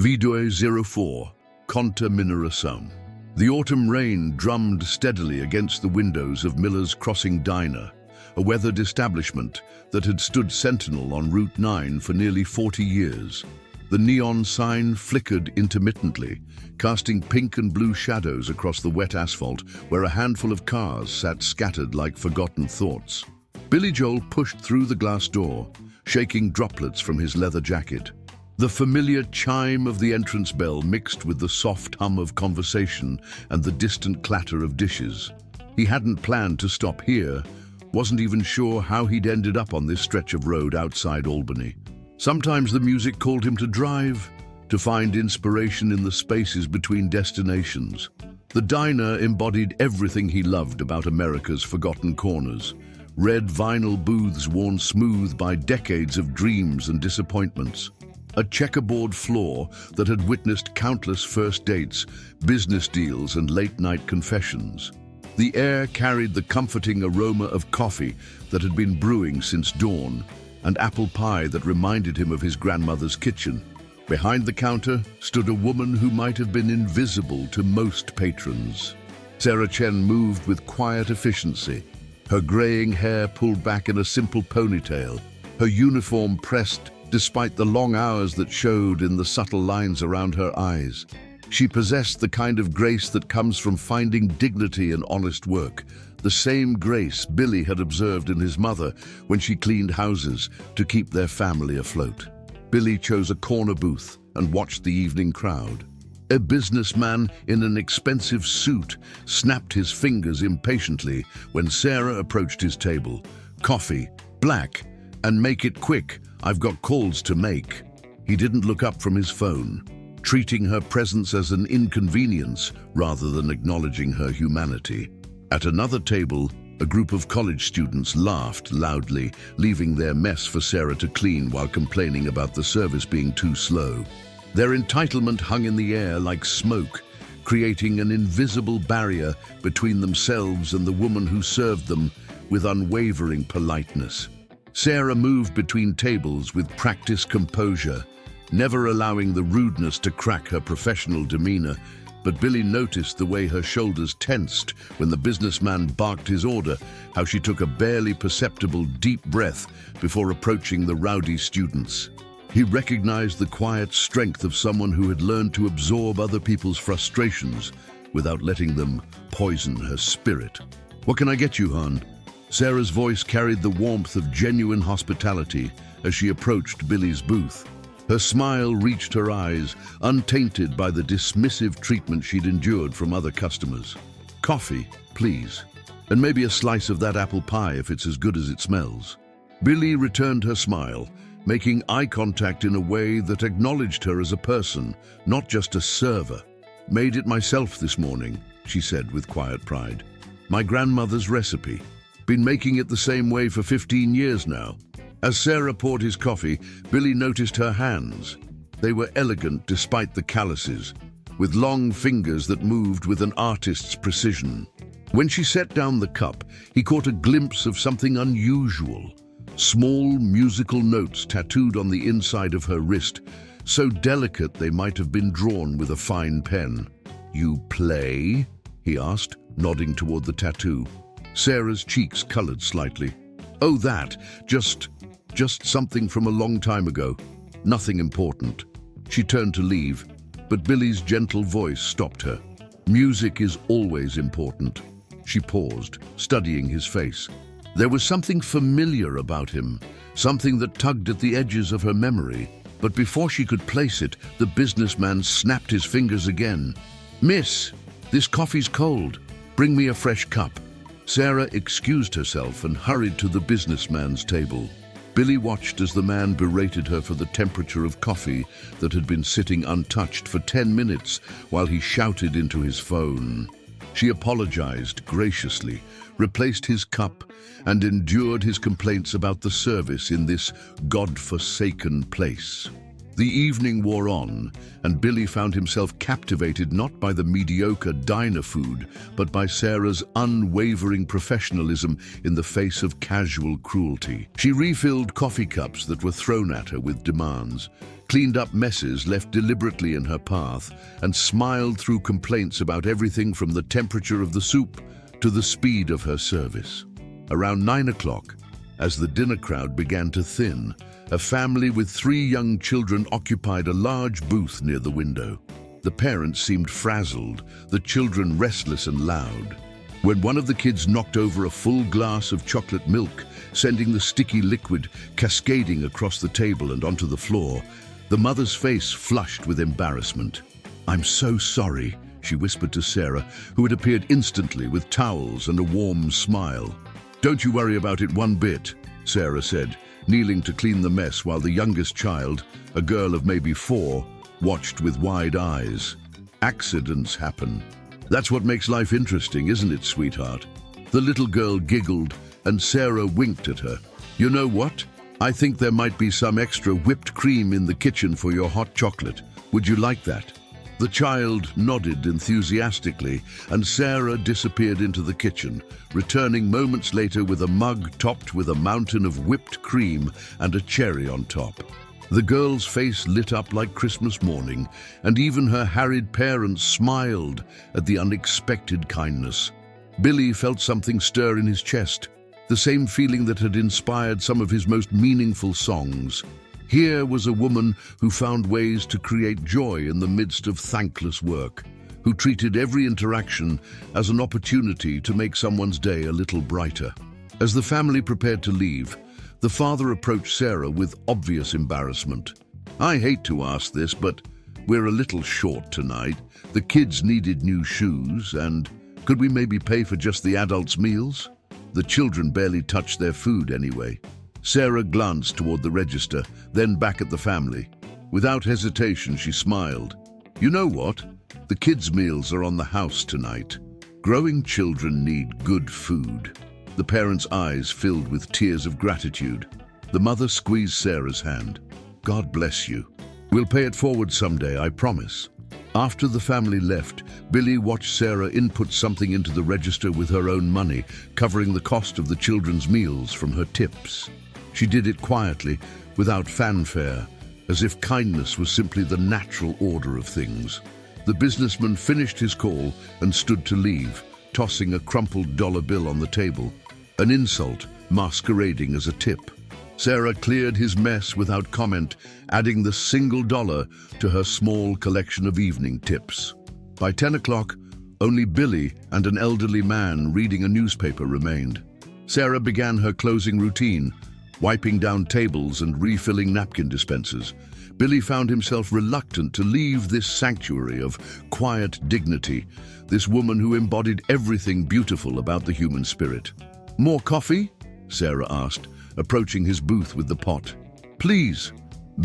V204, Conta Mineração. The autumn rain drummed steadily against the windows of Miller's Crossing Diner, a weathered establishment that had stood sentinel on Route 9 for nearly 40 years. The neon sign flickered intermittently, casting pink and blue shadows across the wet asphalt where a handful of cars sat scattered like forgotten thoughts. Billy Joel pushed through the glass door, shaking droplets from his leather jacket. The familiar chime of the entrance bell mixed with the soft hum of conversation and the distant clatter of dishes. He hadn't planned to stop here, wasn't even sure how he'd ended up on this stretch of road outside Albany. Sometimes the music called him to drive, to find inspiration in the spaces between destinations. The diner embodied everything he loved about America's forgotten corners. Red vinyl booths worn smooth by decades of dreams and disappointments. A checkerboard floor that had witnessed countless first dates, business deals, and late-night confessions. The air carried the comforting aroma of coffee that had been brewing since dawn, and apple pie that reminded him of his grandmother's kitchen. Behind the counter stood a woman who might have been invisible to most patrons. Sarah Chen moved with quiet efficiency, her graying hair pulled back in a simple ponytail, her uniform pressed despite the long hours that showed in the subtle lines around her eyes. She possessed the kind of grace that comes from finding dignity in honest work, the same grace Billy had observed in his mother when she cleaned houses to keep their family afloat. Billy chose a corner booth and watched the evening crowd. A businessman in an expensive suit snapped his fingers impatiently when Sarah approached his table. "Coffee, black, and make it quick. I've got calls to make." He didn't look up from his phone, treating her presence as an inconvenience rather than acknowledging her humanity. At another table, a group of college students laughed loudly, leaving their mess for Sarah to clean while complaining about the service being too slow. Their entitlement hung in the air like smoke, creating an invisible barrier between themselves and the woman who served them with unwavering politeness. Sarah moved between tables with practiced composure, never allowing the rudeness to crack her professional demeanor, but Billy noticed the way her shoulders tensed when the businessman barked his order, how she took a barely perceptible deep breath before approaching the rowdy students. He recognized the quiet strength of someone who had learned to absorb other people's frustrations without letting them poison her spirit. "What can I get you, hon?" Sarah's voice carried the warmth of genuine hospitality as she approached Billy's booth. Her smile reached her eyes, untainted by the dismissive treatment she'd endured from other customers. "Coffee, please. And maybe a slice of that apple pie if it's as good as it smells." Billy returned her smile, making eye contact in a way that acknowledged her as a person, not just a server. "Made it myself this morning," she said with quiet pride. "My grandmother's recipe. Been making it the same way for 15 years now." As Sarah poured his coffee, Billy noticed her hands. They were elegant despite the calluses, with long fingers that moved with an artist's precision. When she set down the cup, he caught a glimpse of something unusual. Small musical notes tattooed on the inside of her wrist, so delicate they might have been drawn with a fine pen. "You play?" he asked, nodding toward the tattoo. Sarah's cheeks colored slightly. "Oh, that. Just something from a long time ago. Nothing important." She turned to leave, but Billy's gentle voice stopped her. "Music is always important." She paused, studying his face. There was something familiar about him, something that tugged at the edges of her memory. But before she could place it, the businessman snapped his fingers again. "Miss, this coffee's cold. Bring me a fresh cup." Sarah excused herself and hurried to the businessman's table. Billy watched as the man berated her for the temperature of coffee that had been sitting untouched for 10 minutes while he shouted into his phone. She apologized graciously, replaced his cup, and endured his complaints about the service in this God-forsaken place. The evening wore on, and Billy found himself captivated not by the mediocre diner food, but by Sarah's unwavering professionalism in the face of casual cruelty. She refilled coffee cups that were thrown at her with demands, cleaned up messes left deliberately in her path, and smiled through complaints about everything from the temperature of the soup to the speed of her service. Around 9 o'clock, as the dinner crowd began to thin, a family with 3 young children occupied a large booth near the window. The parents seemed frazzled, the children restless and loud. When one of the kids knocked over a full glass of chocolate milk, sending the sticky liquid cascading across the table and onto the floor, the mother's face flushed with embarrassment. "I'm so sorry," she whispered to Sarah, who had appeared instantly with towels and a warm smile. "Don't you worry about it one bit," Sarah said, kneeling to clean the mess while the youngest child, a girl of maybe 4, watched with wide eyes. "Accidents happen. That's what makes life interesting, isn't it, sweetheart?" The little girl giggled, and Sarah winked at her. "You know what? I think there might be some extra whipped cream in the kitchen for your hot chocolate. Would you like that?" The child nodded enthusiastically, and Sarah disappeared into the kitchen, returning moments later with a mug topped with a mountain of whipped cream and a cherry on top. The girl's face lit up like Christmas morning, and even her harried parents smiled at the unexpected kindness. Billy felt something stir in his chest, the same feeling that had inspired some of his most meaningful songs. Here was a woman who found ways to create joy in the midst of thankless work, who treated every interaction as an opportunity to make someone's day a little brighter. As the family prepared to leave, the father approached Sarah with obvious embarrassment. "I hate to ask this, but we're a little short tonight. The kids needed new shoes, and could we maybe pay for just the adults' meals? The children barely touched their food anyway." Sarah glanced toward the register, then back at the family. Without hesitation, she smiled. "You know what? The kids' meals are on the house tonight. Growing children need good food." The parents' eyes filled with tears of gratitude. The mother squeezed Sarah's hand. "God bless you. We'll pay it forward someday, I promise." After the family left, Billy watched Sarah input something into the register with her own money, covering the cost of the children's meals from her tips. She did it quietly, without fanfare, as if kindness was simply the natural order of things. The businessman finished his call and stood to leave, tossing a crumpled dollar bill on the table, an insult masquerading as a tip. Sarah cleared his mess without comment, adding the single dollar to her small collection of evening tips. By 10 o'clock, only Billy and an elderly man reading a newspaper remained. Sarah began her closing routine, wiping down tables and refilling napkin dispensers. Billy found himself reluctant to leave this sanctuary of quiet dignity, this woman who embodied everything beautiful about the human spirit. "More coffee?" Sarah asked, approaching his booth with the pot. "Please."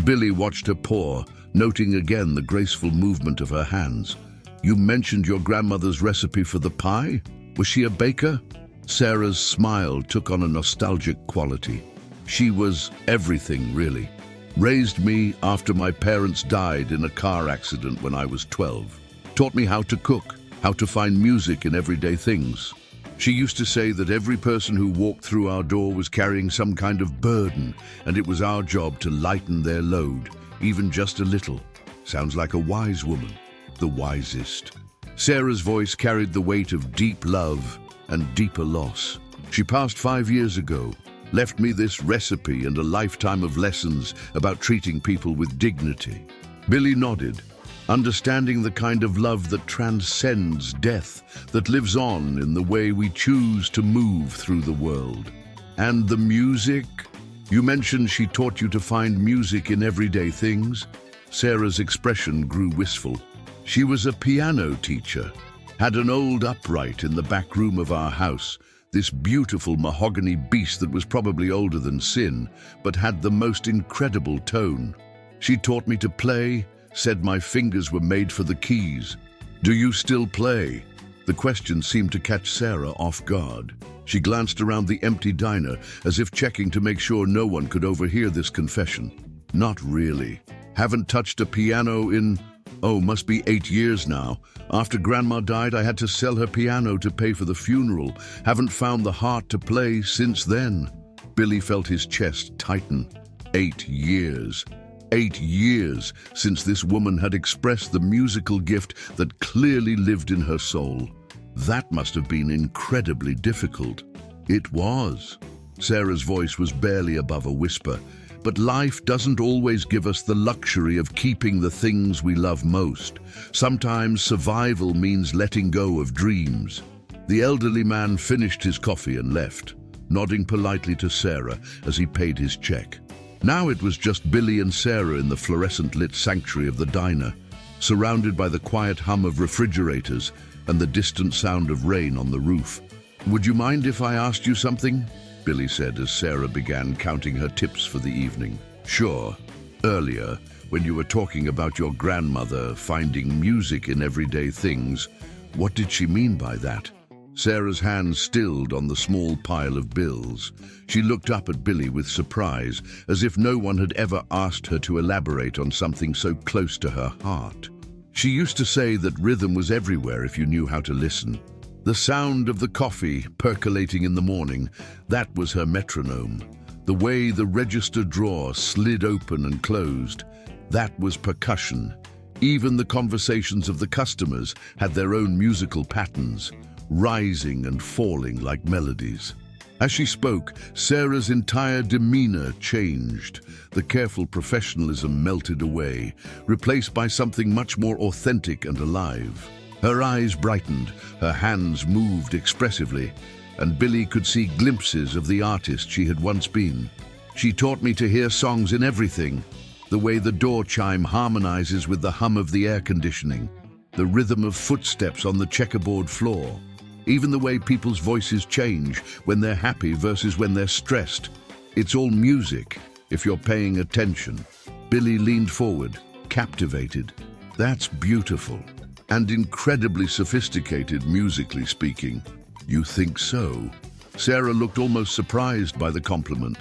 Billy watched her pour, noting again the graceful movement of her hands. "You mentioned your grandmother's recipe for the pie? Was she a baker?" Sarah's smile took on a nostalgic quality. "She was everything, really. Raised me after my parents died in a car accident when I was 12. Taught me how to cook, how to find music in everyday things. She used to say that every person who walked through our door was carrying some kind of burden, and it was our job to lighten their load, even just a little. Sounds like a wise woman, the wisest." Sarah's voice carried the weight of deep love and deeper loss. "She passed 5 years ago, left me this recipe and a lifetime of lessons about treating people with dignity." Billy nodded, understanding the kind of love that transcends death, that lives on in the way we choose to move through the world. "And the music? You mentioned she taught you to find music in everyday things?" Sarah's expression grew wistful. "She was a piano teacher, had an old upright in the back room of our house, this beautiful mahogany beast that was probably older than sin, but had the most incredible tone. She taught me to play, said my fingers were made for the keys. Do you still play?" The question seemed to catch Sarah off guard. She glanced around the empty diner as if checking to make sure no one could overhear this confession. "Not really. Haven't touched a piano in, oh, must be 8 years now. After Grandma died, I had to sell her piano to pay for the funeral. Haven't found the heart to play since then." Billy felt his chest tighten. 8 years. 8 years since this woman had expressed the musical gift that clearly lived in her soul. That must have been incredibly difficult. It was. Sarah's voice was barely above a whisper. But life doesn't always give us the luxury of keeping the things we love most. Sometimes survival means letting go of dreams. The elderly man finished his coffee and left, nodding politely to Sarah as he paid his check. Now it was just Billy and Sarah in the fluorescent-lit sanctuary of the diner, surrounded by the quiet hum of refrigerators and the distant sound of rain on the roof. "Would you mind if I asked you something?" Billy said as Sarah began counting her tips for the evening. "Sure. Earlier, when you were talking about your grandmother finding music in everyday things, what did she mean by that?" Sarah's hand stilled on the small pile of bills. She looked up at Billy with surprise, as if no one had ever asked her to elaborate on something so close to her heart. She used to say that rhythm was everywhere if you knew how to listen. The sound of the coffee percolating in the morning, that was her metronome. The way the register drawer slid open and closed, that was percussion. Even the conversations of the customers had their own musical patterns, rising and falling like melodies. As she spoke, Sarah's entire demeanor changed. The careful professionalism melted away, replaced by something much more authentic and alive. Her eyes brightened, her hands moved expressively, and Billy could see glimpses of the artist she had once been. "She taught me to hear songs in everything, the way the door chime harmonizes with the hum of the air conditioning, the rhythm of footsteps on the checkerboard floor, even the way people's voices change when they're happy versus when they're stressed. It's all music, if you're paying attention." Billy leaned forward, captivated. "That's beautiful. And incredibly sophisticated, musically speaking." "You think so?" Sarah looked almost surprised by the compliment.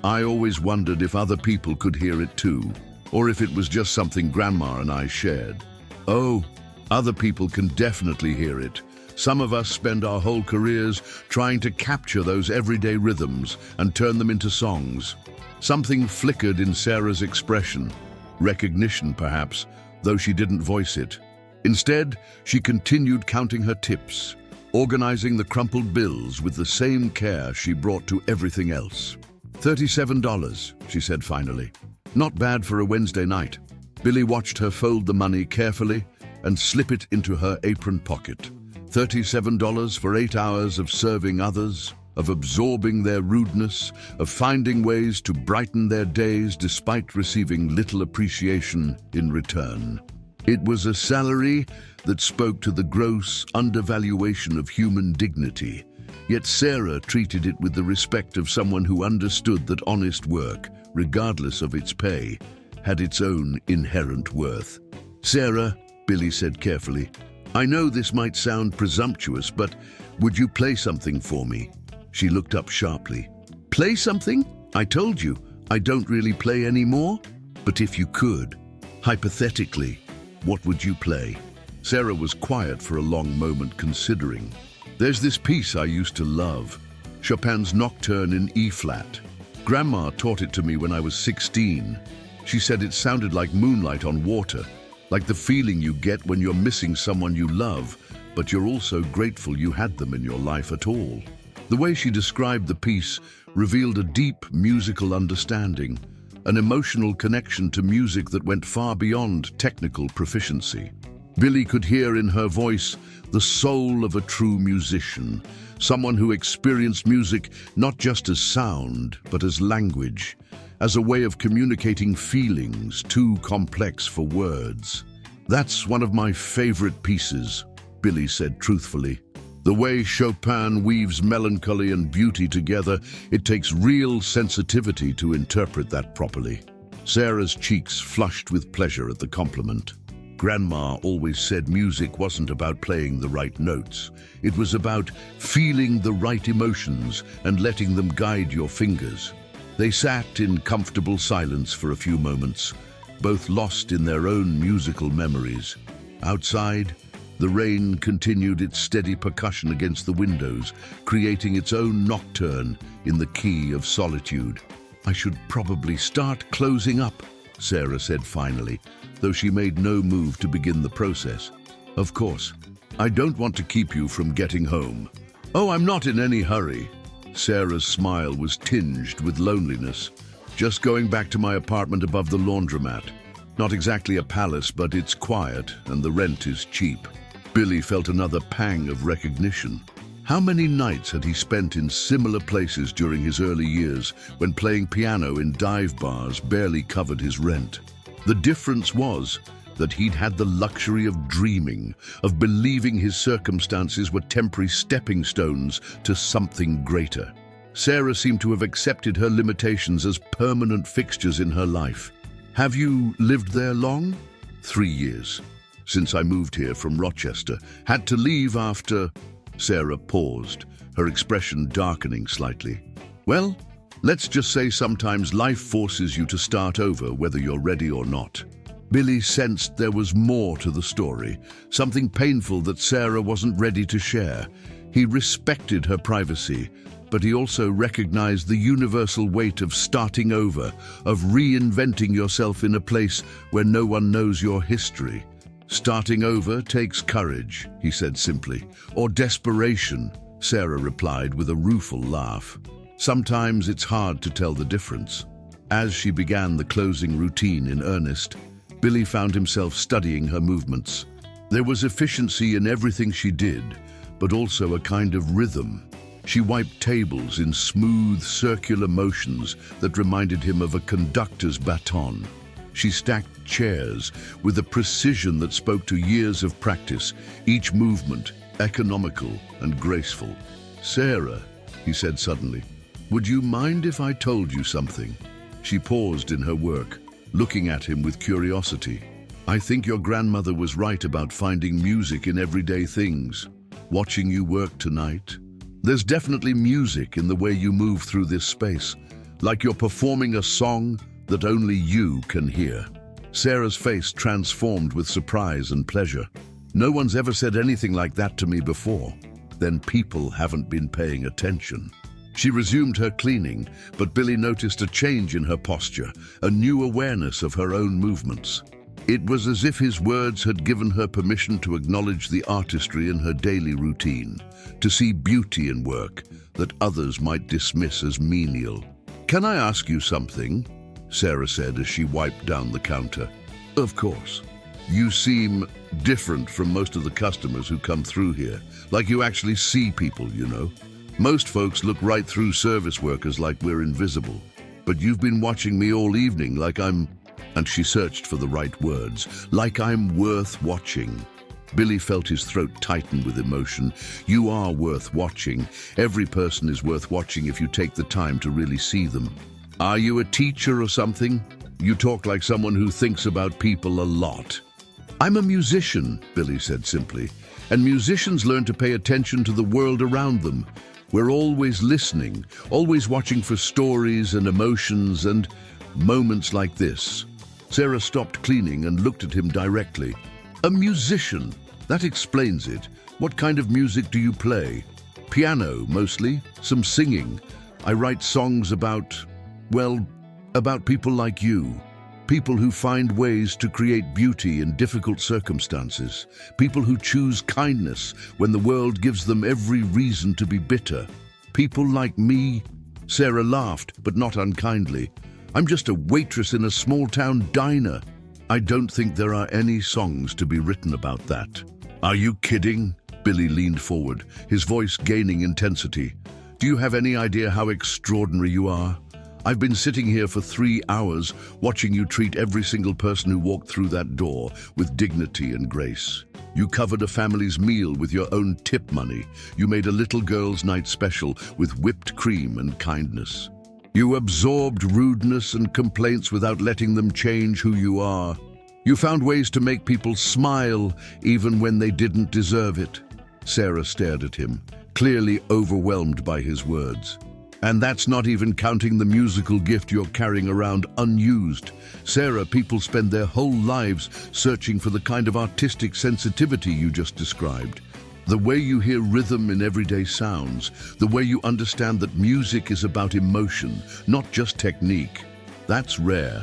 "I always wondered if other people could hear it too, or if it was just something Grandma and I shared." "Oh, other people can definitely hear it. Some of us spend our whole careers trying to capture those everyday rhythms and turn them into songs." Something flickered in Sarah's expression. Recognition, perhaps, though she didn't voice it. Instead, she continued counting her tips, organizing the crumpled bills with the same care she brought to everything else. $37, she said finally. "Not bad for a Wednesday night." Billy watched her fold the money carefully and slip it into her apron pocket. $37 for 8 hours of serving others, of absorbing their rudeness, of finding ways to brighten their days despite receiving little appreciation in return. It was a salary that spoke to the gross undervaluation of human dignity, yet Sarah treated it with the respect of someone who understood that honest work, regardless of its pay, had its own inherent worth. "Sarah," Billy said carefully, "I know this might sound presumptuous, but would you play something for me?" She looked up sharply. "Play something? I told you, I don't really play anymore. But if you could, hypothetically, what would you play?" Sarah was quiet for a long moment, considering. "There's this piece I used to love, Chopin's Nocturne in E-flat. Grandma taught it to me when I was 16. She said it sounded like moonlight on water, like the feeling you get when you're missing someone you love, but you're also grateful you had them in your life at all." The way she described the piece revealed a deep musical understanding, an emotional connection to music that went far beyond technical proficiency. Billy could hear in her voice the soul of a true musician, someone who experienced music not just as sound, but as language, as a way of communicating feelings too complex for words. "That's one of my favorite pieces," Billy said truthfully. "The way Chopin weaves melancholy and beauty together, it takes real sensitivity to interpret that properly." Sarah's cheeks flushed with pleasure at the compliment. Grandma always said music wasn't about playing the right notes. It was about feeling the right emotions and letting them guide your fingers. They sat in comfortable silence for a few moments, both lost in their own musical memories. Outside, the rain continued its steady percussion against the windows, creating its own nocturne in the key of solitude. "I should probably start closing up," Sarah said finally, though she made no move to begin the process. "Of course. I don't want to keep you from getting home." "Oh, I'm not in any hurry." Sarah's smile was tinged with loneliness. "Just going back to my apartment above the laundromat. Not exactly a palace, but it's quiet and the rent is cheap." Billy felt another pang of recognition. How many nights had he spent in similar places during his early years when playing piano in dive bars barely covered his rent? The difference was that he'd had the luxury of dreaming, of believing his circumstances were temporary stepping stones to something greater. Sarah seemed to have accepted her limitations as permanent fixtures in her life. "Have you lived there long?" 3 years. Since I moved here from Rochester. Had to leave after..." Sarah paused, her expression darkening slightly. "Well, let's just say sometimes life forces you to start over, whether you're ready or not." Billy sensed there was more to the story, something painful that Sarah wasn't ready to share. He respected her privacy, but he also recognized the universal weight of starting over, of reinventing yourself in a place where no one knows your history. "Starting over takes courage," he said simply. "Or desperation," Sarah replied with a rueful laugh. "Sometimes it's hard to tell the difference." As she began the closing routine in earnest, Billy found himself studying her movements. There was efficiency in everything she did, but also a kind of rhythm. She wiped tables in smooth, circular motions that reminded him of a conductor's baton. She stacked chairs with a precision that spoke to years of practice, each movement economical and graceful. "Sarah," he said suddenly, "would you mind if I told you something?" She paused in her work, looking at him with curiosity. "I think your grandmother was right about finding music in everyday things. Watching you work tonight, there's definitely music in the way you move through this space, like you're performing a song that only you can hear." Sarah's face transformed with surprise and pleasure. "No one's ever said anything like that to me before." "Then people haven't been paying attention." She resumed her cleaning, but Billy noticed a change in her posture, a new awareness of her own movements. It was as if his words had given her permission to acknowledge the artistry in her daily routine, to see beauty in work that others might dismiss as menial. "Can I ask you something?" Sarah said as she wiped down the counter. "Of course. You seem different from most of the customers who come through here, like you actually see people, you know. Most folks look right through service workers like we're invisible. But you've been watching me all evening like I'm..." And she searched for the right words. "Like I'm worth watching." Billy felt his throat tighten with emotion. "You are worth watching. Every person is worth watching if you take the time to really see them. Are you a teacher or something? You talk like someone who thinks about people a lot." "I'm a musician," Billy said simply, "and musicians learn to pay attention to the world around them. We're always listening, always watching for stories and emotions and moments like this." Sarah stopped cleaning and looked at him directly. "A musician? That explains it. What kind of music do you play?" "Piano, mostly. Some singing. I write songs about people like you. People who find ways to create beauty in difficult circumstances. People who choose kindness when the world gives them every reason to be bitter. People like me." Sarah laughed, but not unkindly. "I'm just a waitress in a small-town diner." "I don't think there are any songs to be written about that." "Are you kidding?" Billy leaned forward, his voice gaining intensity. "Do you have any idea how extraordinary you are? I've been sitting here for 3 hours watching you treat every single person who walked through that door with dignity and grace. You covered a family's meal with your own tip money. You made a little girl's night special with whipped cream and kindness. You absorbed rudeness and complaints without letting them change who you are. You found ways to make people smile even when they didn't deserve it." Sarah stared at him, clearly overwhelmed by his words. And that's not even counting the musical gift you're carrying around unused. Sarah, people spend their whole lives searching for the kind of artistic sensitivity you just described. The way you hear rhythm in everyday sounds, the way you understand that music is about emotion, not just technique. That's rare.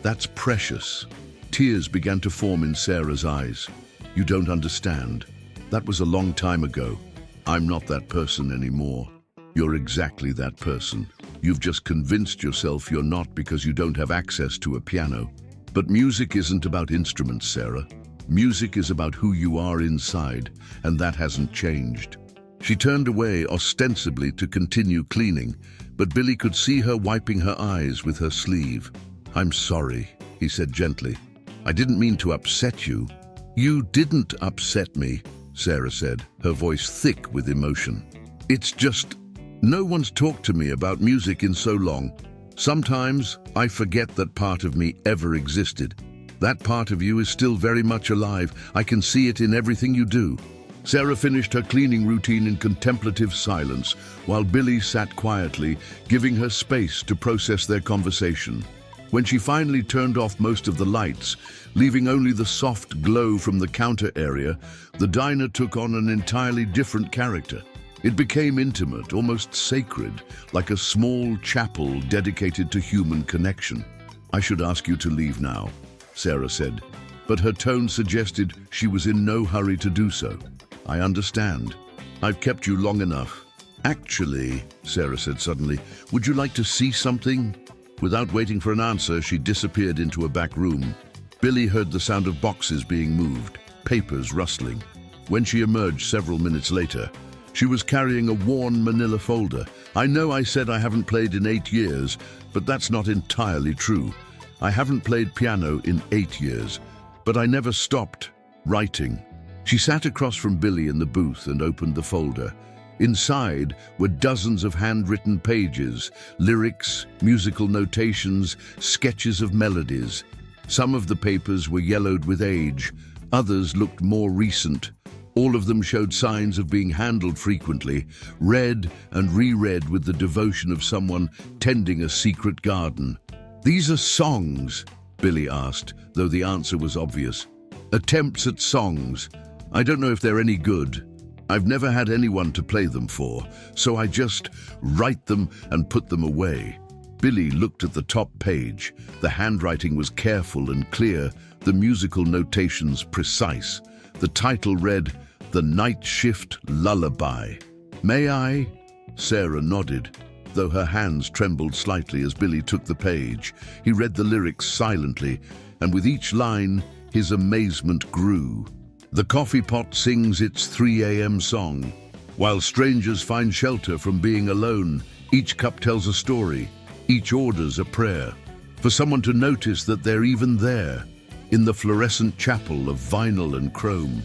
That's precious. Tears began to form in Sarah's eyes. You don't understand. That was a long time ago. I'm not that person anymore. You're exactly that person. You've just convinced yourself you're not because you don't have access to a piano. But music isn't about instruments, Sarah. Music is about who you are inside, and that hasn't changed. She turned away ostensibly to continue cleaning, but Billy could see her wiping her eyes with her sleeve. "I'm sorry," he said gently. "I didn't mean to upset you." "You didn't upset me," Sarah said, her voice thick with emotion. "It's just, no one's talked to me about music in so long. Sometimes I forget that part of me ever existed. That part of you is still very much alive. I can see it in everything you do." Sarah finished her cleaning routine in contemplative silence, while Billy sat quietly, giving her space to process their conversation. When she finally turned off most of the lights, leaving only the soft glow from the counter area, the diner took on an entirely different character. It became intimate, almost sacred, like a small chapel dedicated to human connection. "I should ask you to leave now," Sarah said, but her tone suggested she was in no hurry to do so. "I understand. I've kept you long enough." "Actually," Sarah said suddenly, "would you like to see something?" Without waiting for an answer, she disappeared into a back room. Billy heard the sound of boxes being moved, papers rustling. When she emerged several minutes later, she was carrying a worn manila folder. "I know I said I haven't played in 8 years, but that's not entirely true. I haven't played piano in 8 years, but I never stopped writing." She sat across from Billy in the booth and opened the folder. Inside were dozens of handwritten pages, lyrics, musical notations, sketches of melodies. Some of the papers were yellowed with age, others looked more recent. All of them showed signs of being handled frequently, read and reread with the devotion of someone tending a secret garden. "These are songs?" Billy asked, though the answer was obvious. "Attempts at songs. I don't know if they're any good. I've never had anyone to play them for, so I just write them and put them away." Billy looked at the top page. The handwriting was careful and clear, the musical notations precise. The title read, "The Night Shift Lullaby." "May I?" Sarah nodded, though her hands trembled slightly as Billy took the page. He read the lyrics silently, and with each line, his amazement grew. "The coffee pot sings its 3 a.m. song. While strangers find shelter from being alone, each cup tells a story, each orders a prayer. For someone to notice that they're even there, in the fluorescent chapel of vinyl and chrome.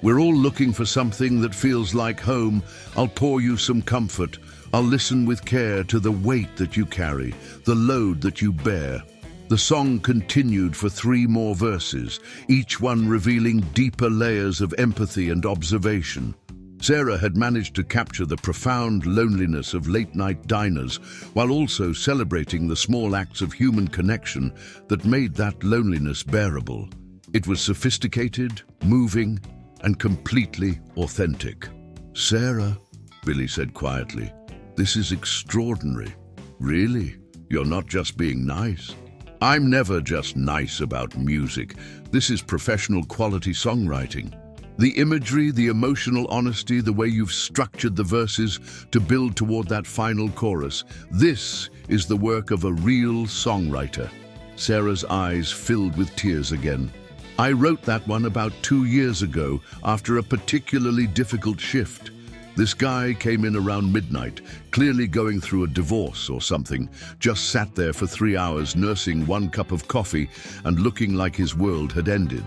We're all looking for something that feels like home. I'll pour you some comfort. I'll listen with care to the weight that you carry, the load that you bear." The song continued for 3 more verses, each one revealing deeper layers of empathy and observation. Sarah had managed to capture the profound loneliness of late-night diners while also celebrating the small acts of human connection that made that loneliness bearable. It was sophisticated, moving, and completely authentic. "Sarah," Billy said quietly, "this is extraordinary. Really, you're not just being nice." "I'm never just nice about music. This is professional quality songwriting. The imagery, the emotional honesty, the way you've structured the verses to build toward that final chorus. This is the work of a real songwriter." Sarah's eyes filled with tears again. "I wrote that one about 2 years ago after a particularly difficult shift. This guy came in around midnight, clearly going through a divorce or something, just sat there for 3 hours nursing 1 cup of coffee and looking like his world had ended.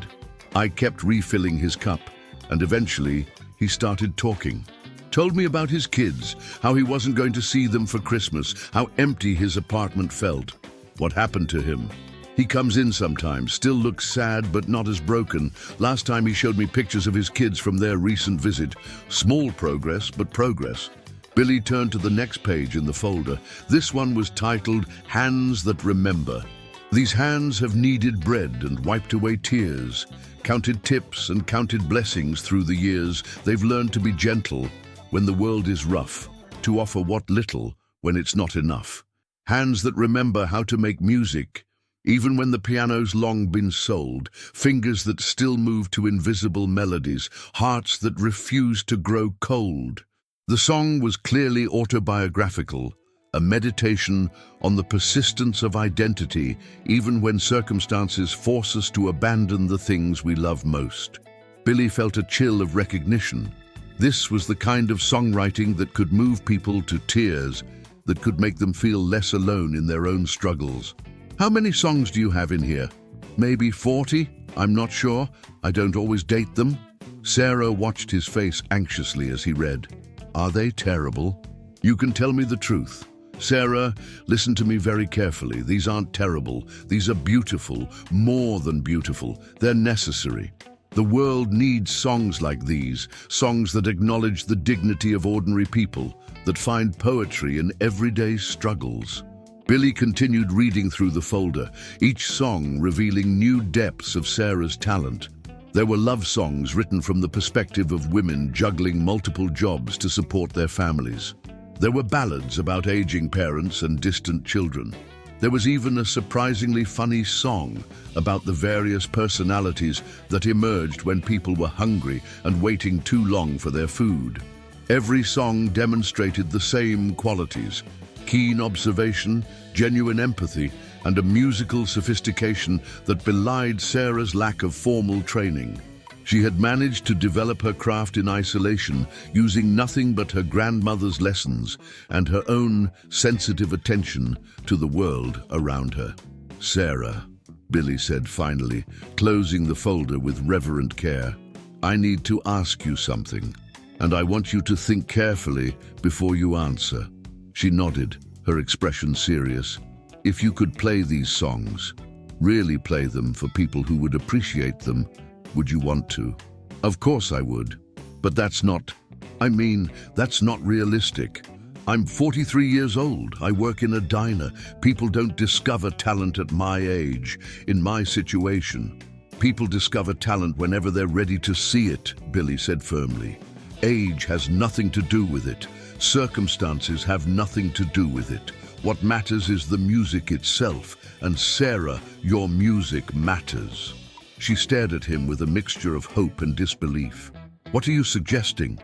I kept refilling his cup, and eventually he started talking. Told me about his kids, how he wasn't going to see them for Christmas, how empty his apartment felt. What happened to him? He comes in sometimes, still looks sad but not as broken. Last time he showed me pictures of his kids from their recent visit. Small progress, but progress. Billy turned to the next page in the folder. This one was titled Hands That Remember. These hands have kneaded bread and wiped away tears, counted tips and counted blessings through the years. They've learned to be gentle when the world is rough, to offer what little when it's not enough. Hands that remember how to make music, even when the piano's long been sold, fingers that still move to invisible melodies, hearts that refuse to grow cold. The song was clearly autobiographical, a meditation on the persistence of identity even when circumstances force us to abandon the things we love most. Billy felt a chill of recognition. This was the kind of songwriting that could move people to tears, that could make them feel less alone in their own struggles. How many songs do you have in here? Maybe 40? I'm not sure. I don't always date them. Sarah watched his face anxiously as he read. Are they terrible? You can tell me the truth. Sarah, listen to me very carefully. These aren't terrible. These are beautiful, more than beautiful. They're necessary. The world needs songs like these, songs that acknowledge the dignity of ordinary people, that find poetry in everyday struggles. Billy continued reading through the folder, each song revealing new depths of Sarah's talent. There were love songs written from the perspective of women juggling multiple jobs to support their families. There were ballads about aging parents and distant children. There was even a surprisingly funny song about the various personalities that emerged when people were hungry and waiting too long for their food. Every song demonstrated the same qualities: keen observation, genuine empathy, and a musical sophistication that belied Sarah's lack of formal training. She had managed to develop her craft in isolation, using nothing but her grandmother's lessons and her own sensitive attention to the world around her. Sarah, Billy said finally, closing the folder with reverent care, I need to ask you something, and I want you to think carefully before you answer. She nodded, her expression serious. If you could play these songs, really play them for people who would appreciate them, would you want to? Of course I would, but that's not realistic. I'm 43 years old. I work in a diner. People don't discover talent at my age, in my situation. People discover talent whenever they're ready to see it, Billy said firmly. Age has nothing to do with it. Circumstances have nothing to do with it. What matters is the music itself, and Sarah, your music matters. She stared at him with a mixture of hope and disbelief. What are you suggesting?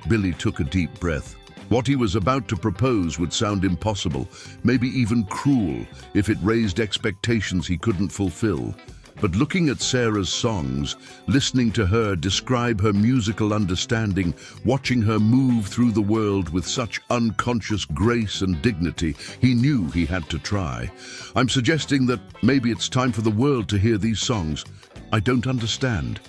Billy took a deep breath. What he was about to propose would sound impossible, maybe even cruel, if it raised expectations he couldn't fulfill. But looking at Sarah's songs, listening to her describe her musical understanding, watching her move through the world with such unconscious grace and dignity, he knew he had to try. I'm suggesting that maybe it's time for the world to hear these songs. I don't understand.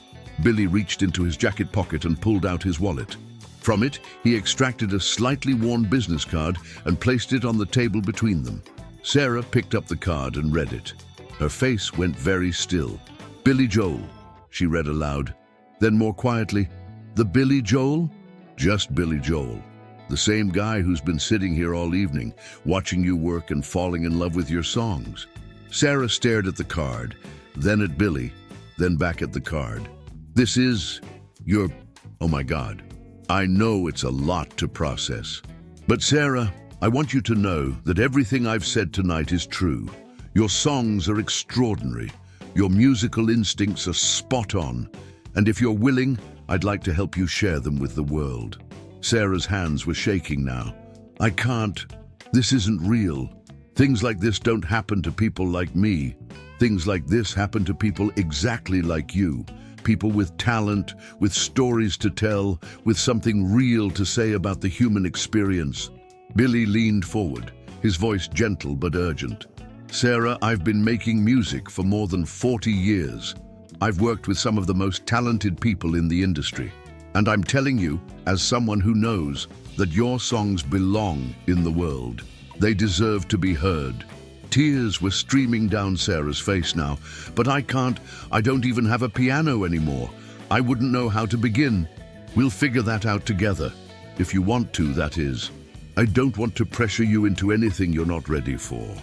Billy reached into his jacket pocket and pulled out his wallet. From it, he extracted a slightly worn business card and placed it on the table between them. Sarah picked up the card and read it. Her face went very still. Billy Joel, she read aloud. Then more quietly, the Billy Joel? Just Billy Joel. The same guy who's been sitting here all evening, watching you work and falling in love with your songs. Sarah stared at the card, then at Billy, then back at the card. This is your... Oh my God. I know it's a lot to process. But Sarah, I want you to know that everything I've said tonight is true. Your songs are extraordinary. Your musical instincts are spot on. And if you're willing, I'd like to help you share them with the world. Sarah's hands were shaking now. I can't. This isn't real. Things like this don't happen to people like me. Things like this happen to people exactly like you. People with talent, with stories to tell, with something real to say about the human experience. Billy leaned forward, his voice gentle but urgent. Sarah, I've been making music for more than 40 years. I've worked with some of the most talented people in the industry. And I'm telling you, as someone who knows, that your songs belong in the world. They deserve to be heard. Tears were streaming down Sarah's face now. But I don't even have a piano anymore. I wouldn't know how to begin. We'll figure that out together. If you want to, that is. I don't want to pressure you into anything you're not ready for.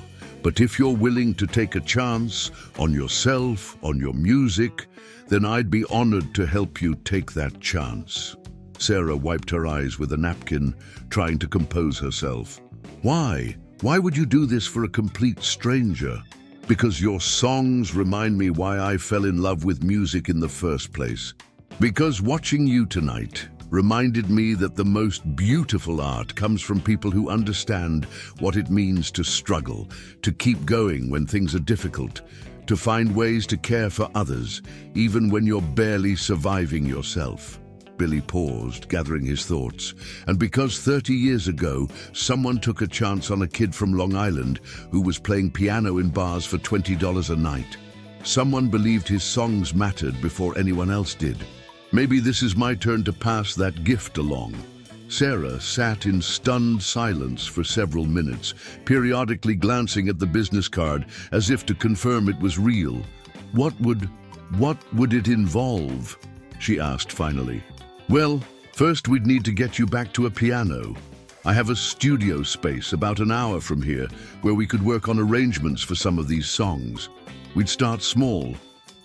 But if you're willing to take a chance on yourself, on your music, then I'd be honored to help you take that chance. Sarah wiped her eyes with a napkin, trying to compose herself. Why? Why would you do this for a complete stranger? Because your songs remind me why I fell in love with music in the first place. Because watching you tonight reminded me that the most beautiful art comes from people who understand what it means to struggle, to keep going when things are difficult, to find ways to care for others, even when you're barely surviving yourself. Billy paused, gathering his thoughts. And because 30 years ago, someone took a chance on a kid from Long Island who was playing piano in bars for $20 a night. Someone believed his songs mattered before anyone else did. Maybe this is my turn to pass that gift along. Sarah sat in stunned silence for several minutes, periodically glancing at the business card as if to confirm it was real. What would it involve? She asked finally. Well, first we'd need to get you back to a piano. I have a studio space about an hour from here where we could work on arrangements for some of these songs. We'd start small,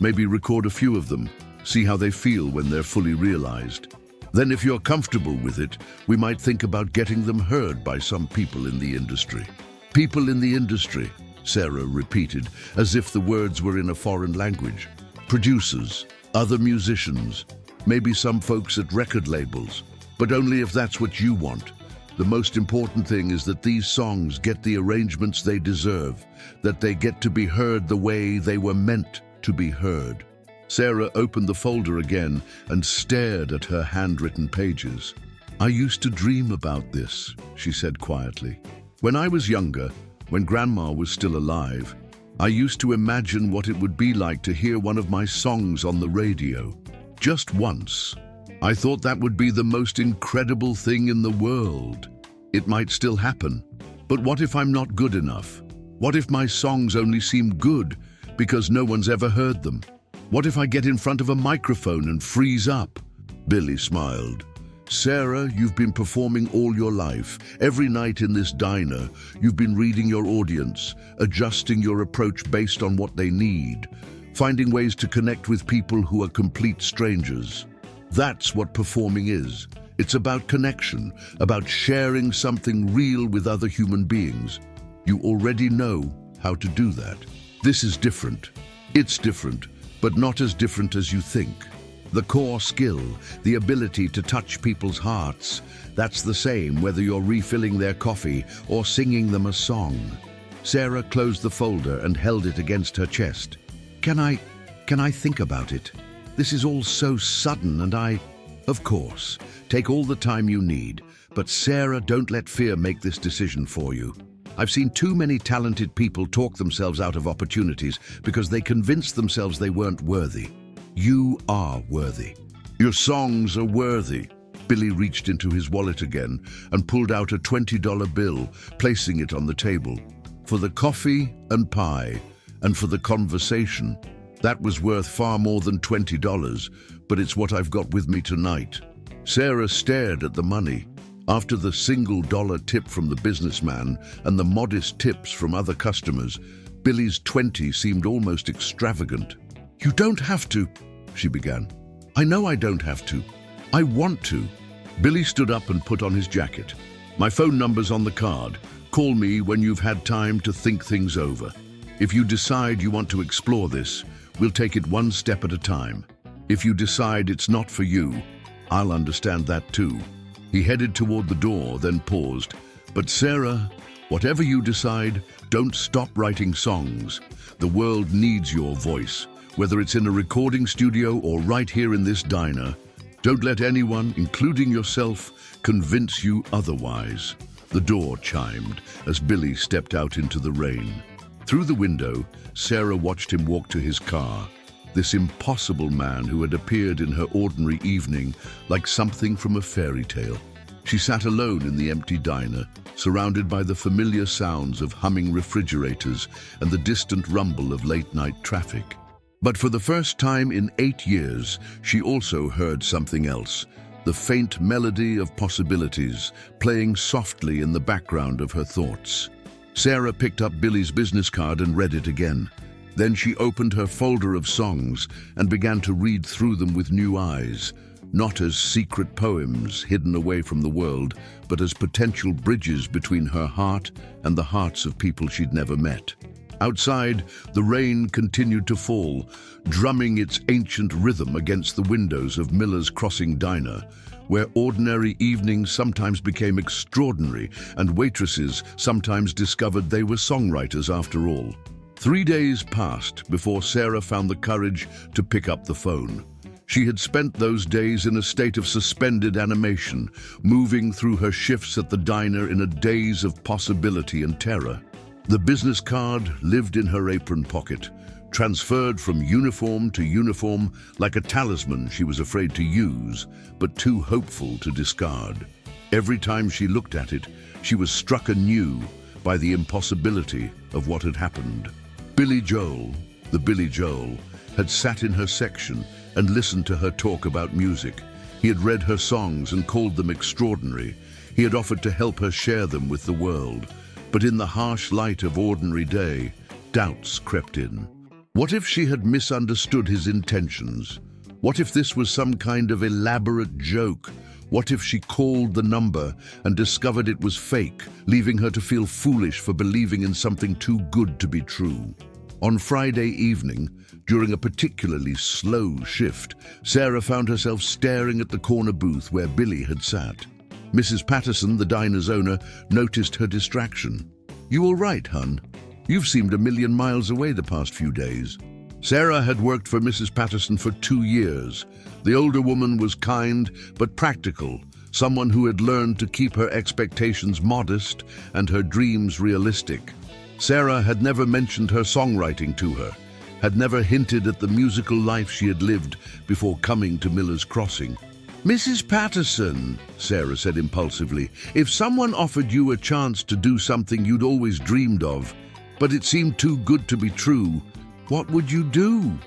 maybe record a few of them, see how they feel when they're fully realized. Then if you're comfortable with it, we might think about getting them heard by some people in the industry. People in the industry, Sarah repeated, as if the words were in a foreign language. Producers, other musicians, maybe some folks at record labels, but only if that's what you want. The most important thing is that these songs get the arrangements they deserve, that they get to be heard the way they were meant to be heard. Sarah opened the folder again and stared at her handwritten pages. I used to dream about this, she said quietly. When I was younger, when Grandma was still alive, I used to imagine what it would be like to hear one of my songs on the radio. Just once. I thought that would be the most incredible thing in the world. It might still happen, but what if I'm not good enough? What if my songs only seem good because no one's ever heard them? What if I get in front of a microphone and freeze up? Billy smiled. Sarah, you've been performing all your life. Every night in this diner, you've been reading your audience, adjusting your approach based on what they need, finding ways to connect with people who are complete strangers. That's what performing is. It's about connection, about sharing something real with other human beings. You already know how to do that. This is different. It's different, but not as different as you think. The core skill, the ability to touch people's hearts, that's the same whether you're refilling their coffee or singing them a song. Sarah closed the folder and held it against her chest. Can I think about it? This is all so sudden and Of course, take all the time you need, but Sarah, don't let fear make this decision for you. I've seen too many talented people talk themselves out of opportunities because they convinced themselves they weren't worthy. You are worthy. Your songs are worthy. Billy reached into his wallet again and pulled out a $20 bill, placing it on the table. For the coffee and pie, and for the conversation. That was worth far more than $20, but it's what I've got with me tonight. Sarah stared at the money. After the single dollar tip from the businessman and the modest tips from other customers, Billy's 20 seemed almost extravagant. You don't have to, she began. I know I don't have to. I want to. Billy stood up and put on his jacket. My phone number's on the card. Call me when you've had time to think things over. If you decide you want to explore this, we'll take it one step at a time. If you decide it's not for you, I'll understand that too. He headed toward the door, then paused. But Sarah, whatever you decide, don't stop writing songs. The world needs your voice, whether it's in a recording studio or right here in this diner. Don't let anyone, including yourself, convince you otherwise. The door chimed as Billy stepped out into the rain. Through the window, Sarah watched him walk to his car. This impossible man who had appeared in her ordinary evening like something from a fairy tale. She sat alone in the empty diner, surrounded by the familiar sounds of humming refrigerators and the distant rumble of late-night traffic. But for the first time in 8 years, she also heard something else, the faint melody of possibilities playing softly in the background of her thoughts. Sarah picked up Billy's business card and read it again. Then she opened her folder of songs and began to read through them with new eyes, not as secret poems hidden away from the world, but as potential bridges between her heart and the hearts of people she'd never met. Outside, the rain continued to fall, drumming its ancient rhythm against the windows of Miller's Crossing Diner, where ordinary evenings sometimes became extraordinary and waitresses sometimes discovered they were songwriters after all. 3 days passed before Sarah found the courage to pick up the phone. She had spent those days in a state of suspended animation, moving through her shifts at the diner in a daze of possibility and terror. The business card lived in her apron pocket, transferred from uniform to uniform like a talisman she was afraid to use, but too hopeful to discard. Every time she looked at it, she was struck anew by the impossibility of what had happened. Billy Joel, the Billy Joel, had sat in her section and listened to her talk about music. He had read her songs and called them extraordinary. He had offered to help her share them with the world. But in the harsh light of ordinary day, doubts crept in. What if she had misunderstood his intentions? What if this was some kind of elaborate joke? What if she called the number and discovered it was fake, leaving her to feel foolish for believing in something too good to be true? On Friday evening, during a particularly slow shift, Sarah found herself staring at the corner booth where Billy had sat. Mrs. Patterson, the diner's owner, noticed her distraction. "You all right, hun? You've seemed a million miles away the past few days." Sarah had worked for Mrs. Patterson for 2 years. The older woman was kind but practical, someone who had learned to keep her expectations modest and her dreams realistic. Sarah had never mentioned her songwriting to her, had never hinted at the musical life she had lived before coming to Miller's Crossing. "Mrs. Patterson," Sarah said impulsively, "if someone offered you a chance to do something you'd always dreamed of, but it seemed too good to be true, what would you do?"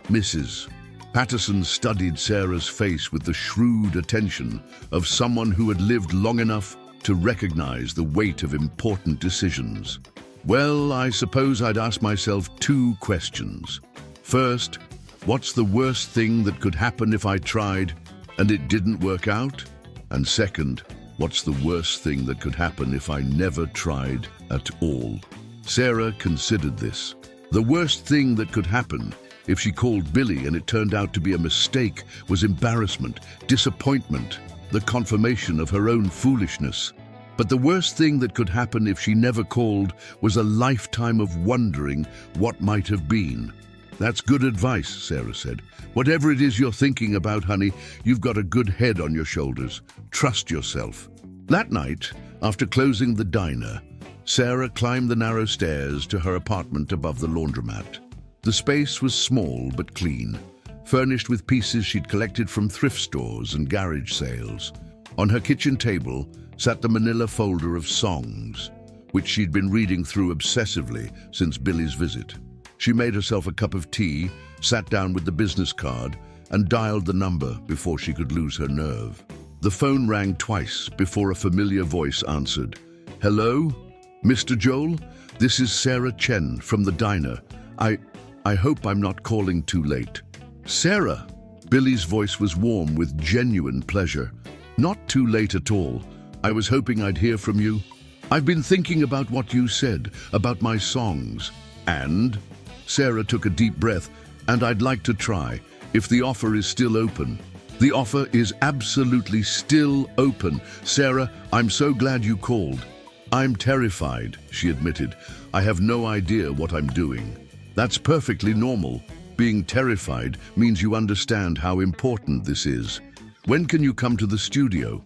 Mrs. Patterson studied Sarah's face with the shrewd attention of someone who had lived long enough to recognize the weight of important decisions. "Well, I suppose I'd ask myself 2 questions. First, what's the worst thing that could happen if I tried and it didn't work out? And second, what's the worst thing that could happen if I never tried at all?" Sarah considered this. The worst thing that could happen if she called Billy and it turned out to be a mistake was embarrassment, disappointment, the confirmation of her own foolishness. But the worst thing that could happen if she never called was a lifetime of wondering what might have been. "That's good advice," Sarah said. "Whatever it is you're thinking about, honey, you've got a good head on your shoulders. Trust yourself." That night, after closing the diner, Sarah climbed the narrow stairs to her apartment above the laundromat. The space was small but clean, furnished with pieces she'd collected from thrift stores and garage sales. On her kitchen table sat the manila folder of songs, which she'd been reading through obsessively since Billy's visit. She made herself a cup of tea, sat down with the business card, and dialed the number before she could lose her nerve. The phone rang twice before a familiar voice answered. "Hello? Mr. Joel? This is Sarah Chen from the diner. I hope I'm not calling too late." "Sarah!" Billy's voice was warm with genuine pleasure. "Not too late at all. I was hoping I'd hear from you. I've been thinking about what you said, about my songs. And?" Sarah took a deep breath. "And I'd like to try, if the offer is still open." "The offer is absolutely still open. Sarah, I'm so glad you called." "I'm terrified," she admitted. "I have no idea what I'm doing." "That's perfectly normal. Being terrified means you understand how important this is. When can you come to the studio?"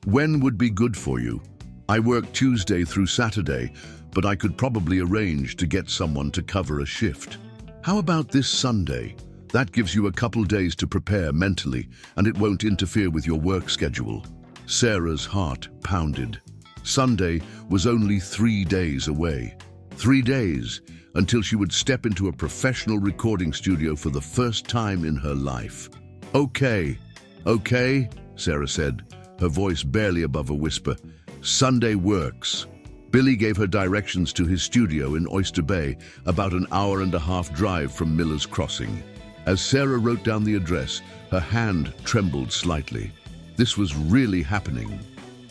When would be good for you? I work Tuesday through Saturday, but I could probably arrange to get someone to cover a shift." "How about this Sunday? That gives you a couple days to prepare mentally, and it won't interfere with your work schedule." Sarah's heart pounded. Sunday was only 3 days away. 3 days until she would step into a professional recording studio for the first time in her life. "Okay," "Okay," Sarah said, her voice barely above a whisper. "Sunday works." Billy gave her directions to his studio in Oyster Bay, about an hour-and-a-half drive from Miller's Crossing. As Sarah wrote down the address, her hand trembled slightly. This was really happening.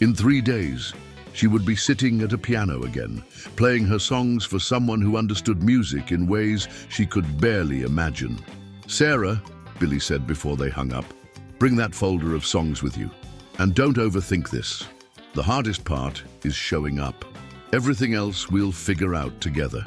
In 3 days, she would be sitting at a piano again, playing her songs for someone who understood music in ways she could barely imagine. "Sarah," Billy said before they hung up, "bring that folder of songs with you. And don't overthink this. The hardest part is showing up. Everything else we'll figure out together."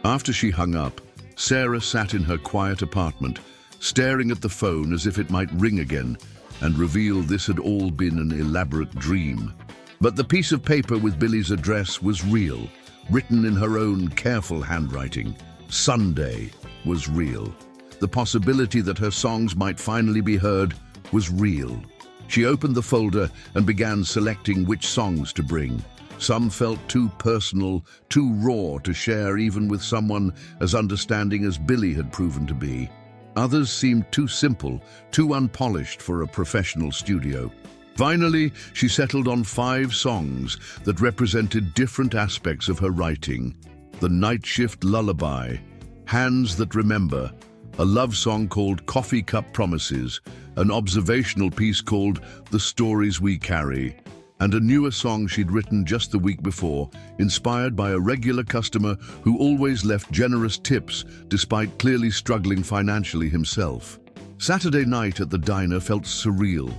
After she hung up, Sarah sat in her quiet apartment, staring at the phone as if it might ring again and reveal this had all been an elaborate dream. But the piece of paper with Billy's address was real, written in her own careful handwriting. Sunday was real. The possibility that her songs might finally be heard was real. She opened the folder and began selecting which songs to bring. Some felt too personal, too raw to share even with someone as understanding as Billy had proven to be. Others seemed too simple, too unpolished for a professional studio. Finally, she settled on 5 songs that represented different aspects of her writing. The Night Shift Lullaby, Hands That Remember, a love song called Coffee Cup Promises, an observational piece called The Stories We Carry, and a newer song she'd written just the week before, inspired by a regular customer who always left generous tips despite clearly struggling financially himself. Saturday night at the diner felt surreal.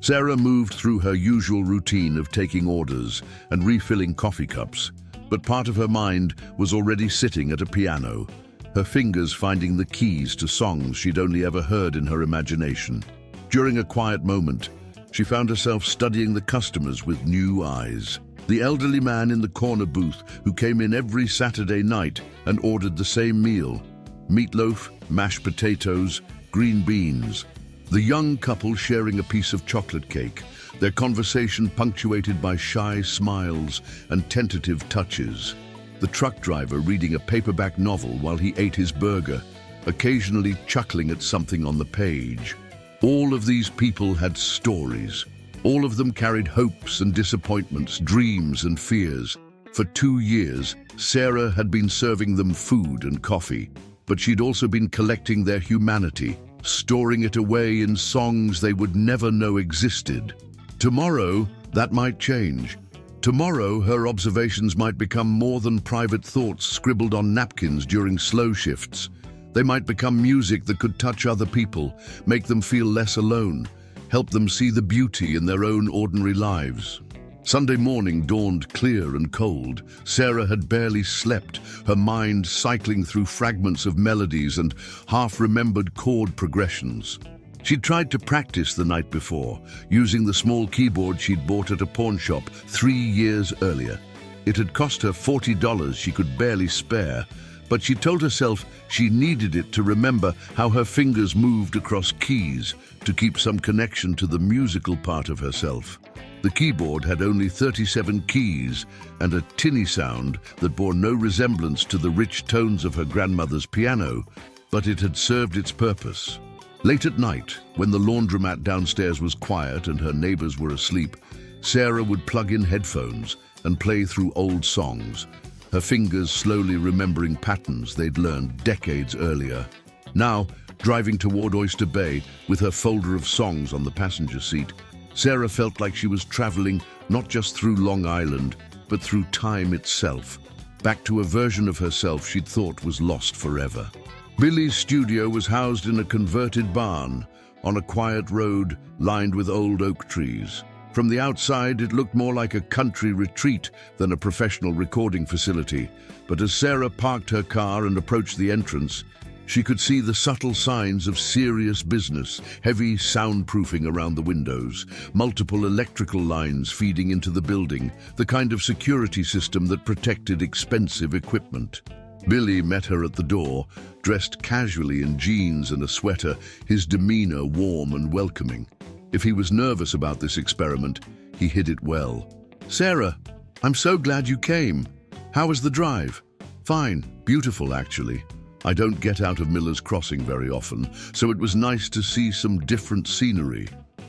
Sarah moved through her usual routine of taking orders and refilling coffee cups, but part of her mind was already sitting at a piano, her fingers finding the keys to songs she'd only ever heard in her imagination. During a quiet moment, she found herself studying the customers with new eyes. The elderly man in the corner booth who came in every Saturday night and ordered the same meal: meatloaf, mashed potatoes, green beans. The young couple sharing a piece of chocolate cake, their conversation punctuated by shy smiles and tentative touches. The truck driver reading a paperback novel while he ate his burger, occasionally chuckling at something on the page. All of these people had stories. All of them carried hopes and disappointments, dreams and fears. For 2 years, Sarah had been serving them food and coffee, but she'd also been collecting their humanity, storing it away in songs they would never know existed. Tomorrow, that might change. Tomorrow, her observations might become more than private thoughts scribbled on napkins during slow shifts. They might become music that could touch other people, make them feel less alone, help them see the beauty in their own ordinary lives. Sunday morning dawned clear and cold. Sarah had barely slept, her mind cycling through fragments of melodies and half-remembered chord progressions. She'd tried to practice the night before, using the small keyboard she'd bought at a pawn shop 3 years earlier. It had cost her $40 she could barely spare, but she told herself she needed it to remember how her fingers moved across keys, to keep some connection to the musical part of herself. The keyboard had only 37 keys and a tinny sound that bore no resemblance to the rich tones of her grandmother's piano, but it had served its purpose. Late at night, when the laundromat downstairs was quiet and her neighbors were asleep, Sarah would plug in headphones and play through old songs, her fingers slowly remembering patterns they'd learned decades earlier. Now, driving toward Oyster Bay with her folder of songs on the passenger seat, Sarah felt like she was traveling not just through Long Island, but through time itself, back to a version of herself she'd thought was lost forever. Billy's studio was housed in a converted barn on a quiet road lined with old oak trees. From the outside, it looked more like a country retreat than a professional recording facility, but as Sarah parked her car and approached the entrance, she could see the subtle signs of serious business, heavy soundproofing around the windows, multiple electrical lines feeding into the building, the kind of security system that protected expensive equipment. Billy met her at the door, dressed casually in jeans and a sweater, his demeanor warm and welcoming. If he was nervous about this experiment, he hid it well. "Sarah, I'm so glad you came. How was the drive?" "Fine, beautiful actually. I don't get out of Miller's Crossing very often, so it was nice to see some different scenery."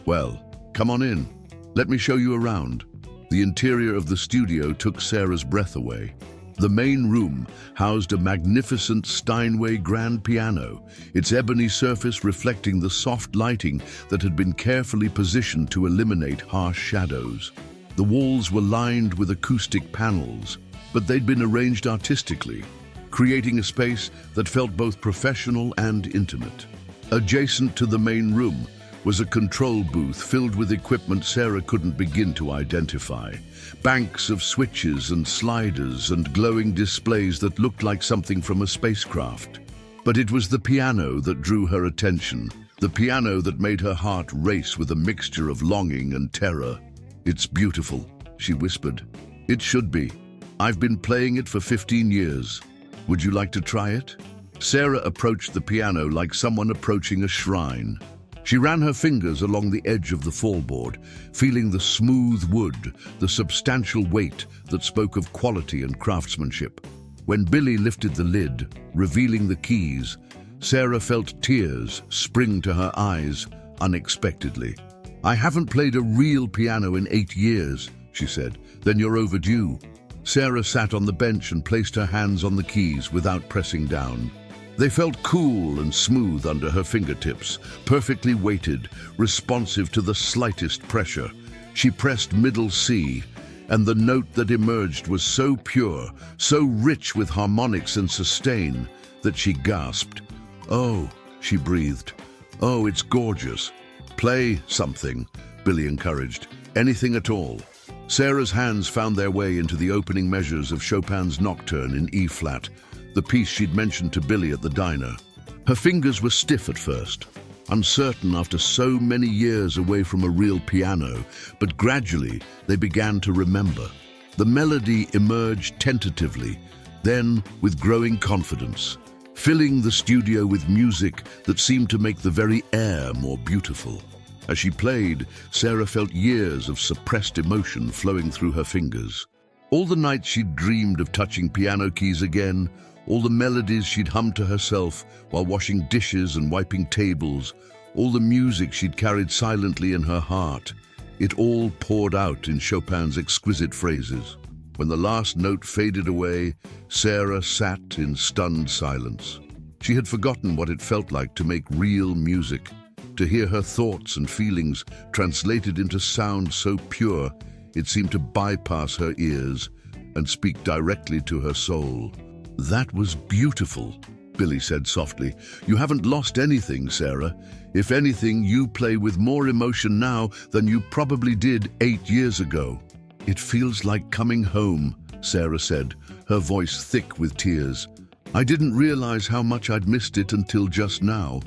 Well, come on in. Let me show you around. The interior of the studio took Sarah's breath away. The main room housed a magnificent Steinway grand piano, its ebony surface reflecting the soft lighting that had been carefully positioned to eliminate harsh shadows. The walls were lined with acoustic panels, but they'd been arranged artistically, creating a space that felt both professional and intimate. Adjacent to the main room was a control booth filled with equipment Sarah couldn't begin to identify. Banks of switches and sliders and glowing displays that looked like something from a spacecraft. But it was the piano that drew her attention, the piano that made her heart race with a mixture of longing and terror. "It's beautiful," she whispered. "It should be. I've been playing it for 15 years. Would you like to try it?" Sarah approached the piano like someone approaching a shrine. She ran her fingers along the edge of the fallboard, feeling the smooth wood, the substantial weight that spoke of quality and craftsmanship. When Billy lifted the lid, revealing the keys, Sarah felt tears spring to her eyes unexpectedly. "I haven't played a real piano in 8 years," she said. "Then you're overdue." Sarah sat on the bench and placed her hands on the keys without pressing down. They felt cool and smooth under her fingertips, perfectly weighted, responsive to the slightest pressure. She pressed middle C, and the note that emerged was so pure, so rich with harmonics and sustain, that she gasped. "Oh," she breathed. "Oh, it's gorgeous." "Play something," Billy encouraged. "Anything at all." Sarah's hands found their way into the opening measures of Chopin's Nocturne in E-flat, the piece she'd mentioned to Billy at the diner. Her fingers were stiff at first, uncertain after so many years away from a real piano, but gradually they began to remember. The melody emerged tentatively, then with growing confidence, filling the studio with music that seemed to make the very air more beautiful. As she played, Sarah felt years of suppressed emotion flowing through her fingers. All the nights she'd dreamed of touching piano keys again, all the melodies she'd hummed to herself while washing dishes and wiping tables, all the music she'd carried silently in her heart, it all poured out in Chopin's exquisite phrases. When the last note faded away, Sarah sat in stunned silence. She had forgotten what it felt like to make real music, to hear her thoughts and feelings translated into sound so pure it seemed to bypass her ears and speak directly to her soul. "That was beautiful," Billy said softly. "You haven't lost anything, Sarah. If anything, you play with more emotion now than you probably did 8 years ago." "It feels like coming home," Sarah said, her voice thick with tears. "I didn't realize how much I'd missed it until just now.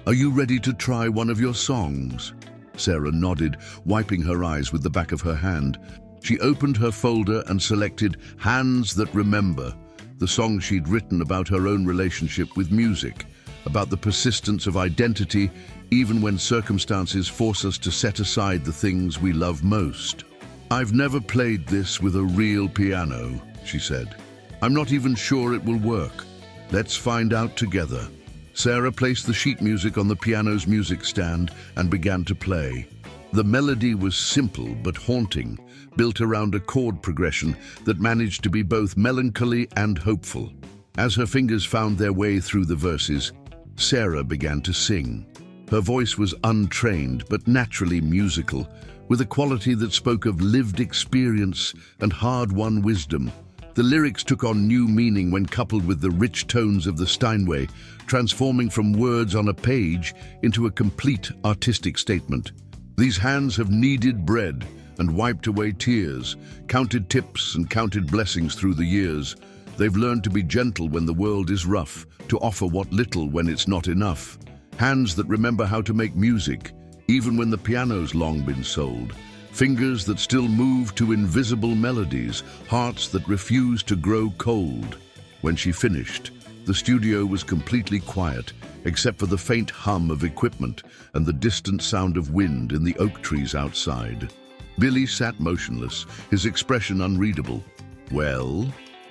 Are you ready to try one of your songs?" Sarah nodded, wiping her eyes with the back of her hand. She opened her folder and selected Hands That Remember, the song she'd written about her own relationship with music, about the persistence of identity even when circumstances force us to set aside the things we love most. "I've never played this with a real piano," she said. "I'm not even sure it will work. Let's find out together." Sarah placed the sheet music on the piano's music stand and began to play. The melody was simple but haunting, built around a chord progression that managed to be both melancholy and hopeful. As her fingers found their way through the verses, Sarah began to sing. Her voice was untrained but naturally musical, with a quality that spoke of lived experience and hard-won wisdom. The lyrics took on new meaning when coupled with the rich tones of the Steinway, transforming from words on a page into a complete artistic statement. These hands have kneaded bread and wiped away tears, counted tips and counted blessings through the years. They've learned to be gentle when the world is rough, to offer what little when it's not enough. Hands that remember how to make music, even when the piano's long been sold. Fingers that still move to invisible melodies, hearts that refuse to grow cold. When she finished, the studio was completely quiet, except for the faint hum of equipment and the distant sound of wind in the oak trees outside. Billy sat motionless, his expression unreadable. "Well?"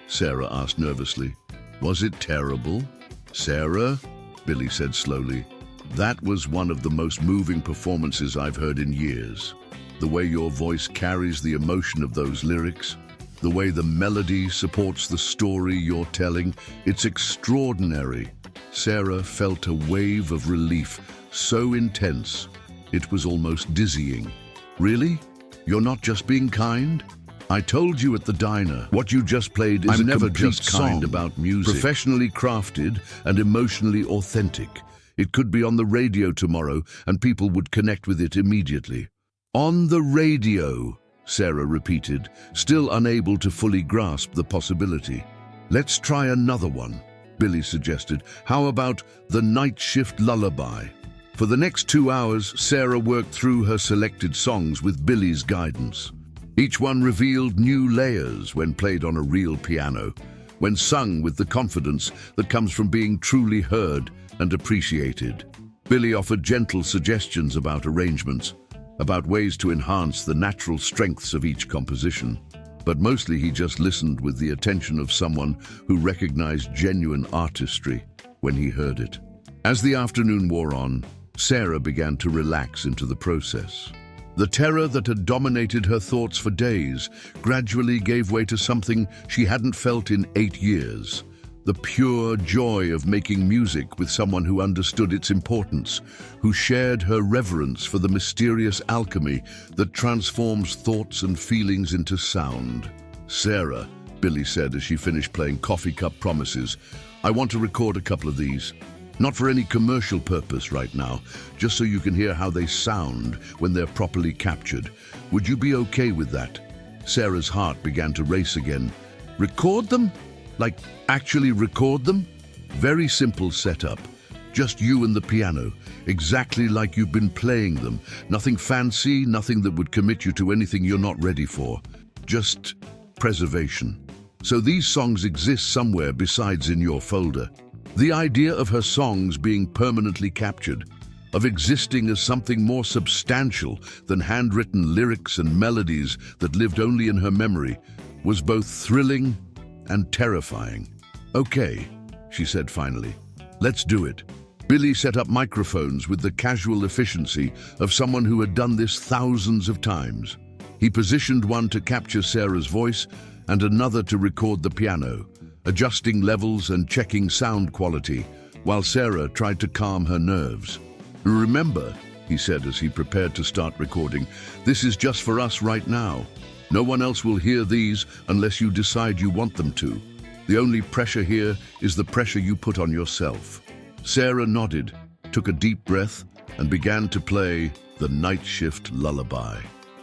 Sarah asked nervously. "Was it terrible?" "Sarah?" Billy said slowly. That was one of the most moving performances I've heard in years. The way your voice carries the emotion of those lyrics, the way the melody supports the story you're telling, it's extraordinary. Sarah felt a wave of relief, so intense, it was almost dizzying. Really? You're not just being kind? I told you at the diner, what you just played is a complete song about music, professionally crafted and emotionally authentic. It could be on the radio tomorrow, and people would connect with it immediately. On the radio, Sarah repeated, still unable to fully grasp the possibility. Let's try another one, Billy suggested. How about the Night Shift Lullaby? For the next 2 hours, Sarah worked through her selected songs with Billy's guidance. Each one revealed new layers when played on a real piano, when sung with the confidence that comes from being truly heard and appreciated. Billy offered gentle suggestions about arrangements, about ways to enhance the natural strengths of each composition. But mostly he just listened with the attention of someone who recognized genuine artistry when he heard it. As the afternoon wore on, Sarah began to relax into the process. The terror that had dominated her thoughts for days gradually gave way to something she hadn't felt in 8 years. The pure joy of making music with someone who understood its importance, who shared her reverence for the mysterious alchemy that transforms thoughts and feelings into sound. Sarah, Billy said as she finished playing Coffee Cup Promises, I want to record a couple of these. Not for any commercial purpose right now, just so you can hear how they sound when they're properly captured. Would you be okay with that? Sarah's heart began to race again. Record them? Like, actually record them? Very simple setup. Just you and the piano, exactly like you've been playing them. Nothing fancy, nothing that would commit you to anything you're not ready for. Just preservation. So these songs exist somewhere besides in your folder. The idea of her songs being permanently captured, of existing as something more substantial than handwritten lyrics and melodies that lived only in her memory, was both thrilling and terrifying. Okay, she said finally, let's do it. Billy set up microphones with the casual efficiency of someone who had done this thousands of times. He positioned one to capture Sarah's voice and another to record the piano, adjusting levels and checking sound quality, while Sarah tried to calm her nerves. Remember, he said as he prepared to start recording, this is just for us right now. No one else will hear these unless you decide you want them to. The only pressure here is the pressure you put on yourself. Sarah nodded, took a deep breath, and began to play the Night Shift Lullaby.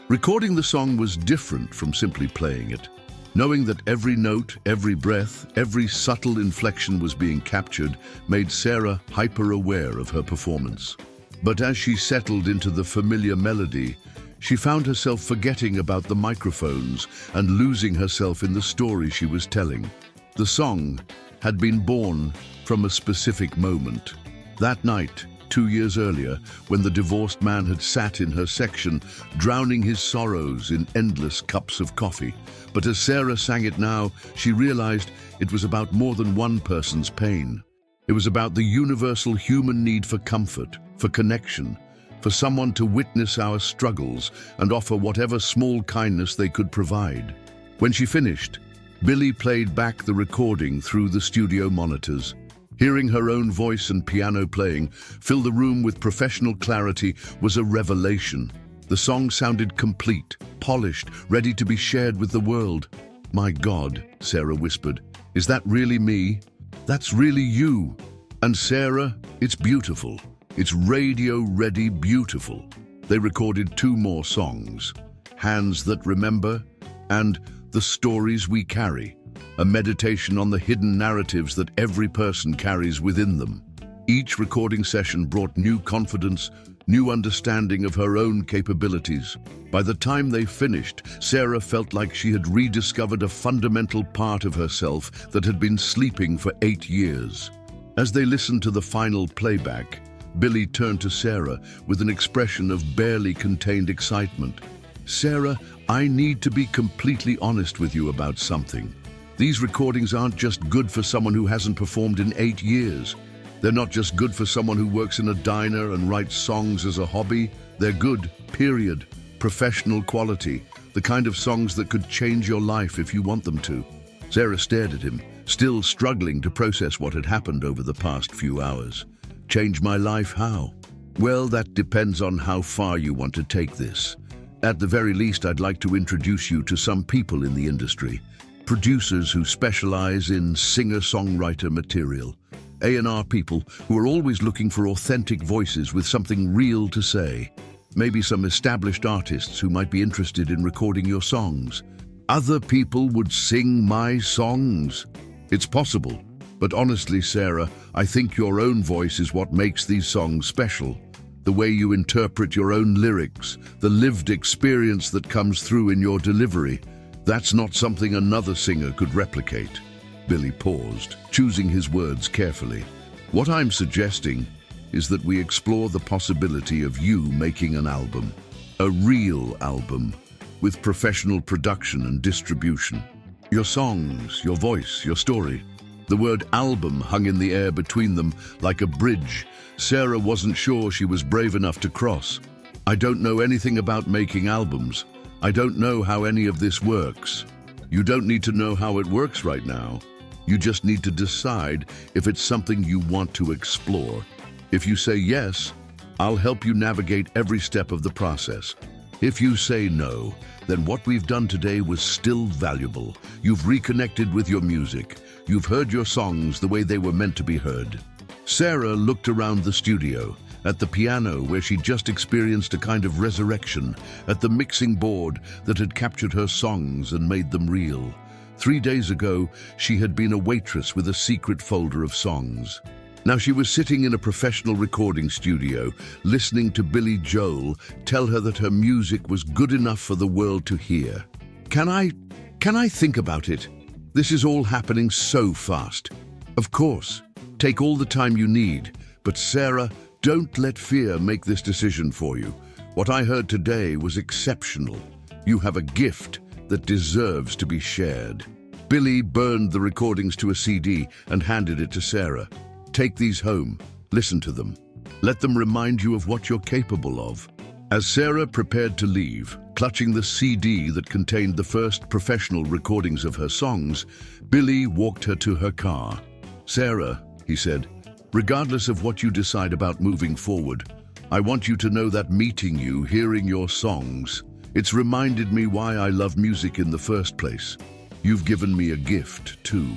Recording the song was different from simply playing it. Knowing that every note, every breath, every subtle inflection was being captured made Sarah hyper-aware of her performance. But as she settled into the familiar melody, she found herself forgetting about the microphones and losing herself in the story she was telling. The song had been born from a specific moment. That night, 2 years earlier, when the divorced man had sat in her section, drowning his sorrows in endless cups of coffee. But as Sarah sang it now, she realized it was about more than one person's pain. It was about the universal human need for comfort, for connection, for someone to witness our struggles and offer whatever small kindness they could provide. When she finished, Billy played back the recording through the studio monitors. Hearing her own voice and piano playing fill the room with professional clarity was a revelation. The song sounded complete, polished, ready to be shared with the world. My God, Sarah whispered, is that really me? That's really you. And Sarah, it's beautiful. It's radio-ready beautiful. They recorded 2 more songs, Hands That Remember and The Stories We Carry, a meditation on the hidden narratives that every person carries within them. Each recording session brought new confidence, new understanding of her own capabilities. By the time they finished, Sarah felt like she had rediscovered a fundamental part of herself that had been sleeping for 8 years. As they listened to the final playback, Billy turned to Sarah with an expression of barely contained excitement. Sarah, I need to be completely honest with you about something. These recordings aren't just good for someone who hasn't performed in 8 years. They're not just good for someone who works in a diner and writes songs as a hobby. They're good, period. Professional quality. The kind of songs that could change your life if you want them to. Sarah stared at him, still struggling to process what had happened over the past few hours. Change my life how? Well, that depends on how far you want to take this. At the very least, I'd like to introduce you to some people in the industry. Producers who specialize in singer-songwriter material. A&R people who are always looking for authentic voices with something real to say. Maybe some established artists who might be interested in recording your songs. Other people would sing my songs. It's possible, but honestly, Sarah, I think your own voice is what makes these songs special. The way you interpret your own lyrics, the lived experience that comes through in your delivery, that's not something another singer could replicate. Billy paused, choosing his words carefully. What I'm suggesting is that we explore the possibility of you making an album. A real album, with professional production and distribution. Your songs, your voice, your story. The word album hung in the air between them like a bridge Sarah wasn't sure she was brave enough to cross. I don't know anything about making albums. I don't know how any of this works. You don't need to know how it works right now. You just need to decide if it's something you want to explore. If you say yes, I'll help you navigate every step of the process. If you say no, then what we've done today was still valuable. You've reconnected with your music. You've heard your songs the way they were meant to be heard. Sarah looked around the studio, at the piano where she'd just experienced a kind of resurrection, at the mixing board that had captured her songs and made them real. 3 days ago, she had been a waitress with a secret folder of songs. Now she was sitting in a professional recording studio, listening to Billy Joel tell her that her music was good enough for the world to hear. Can I think about it? This is all happening so fast. Of course, take all the time you need, but Sarah, don't let fear make this decision for you. What I heard today was exceptional. You have a gift that deserves to be shared. Billy burned the recordings to a CD and handed it to Sarah. Take these home, listen to them. Let them remind you of what you're capable of. As Sarah prepared to leave, clutching the CD that contained the first professional recordings of her songs, Billy walked her to her car. Sarah, he said, regardless of what you decide about moving forward, I want you to know that meeting you, hearing your songs, it's reminded me why I love music in the first place. You've given me a gift, too.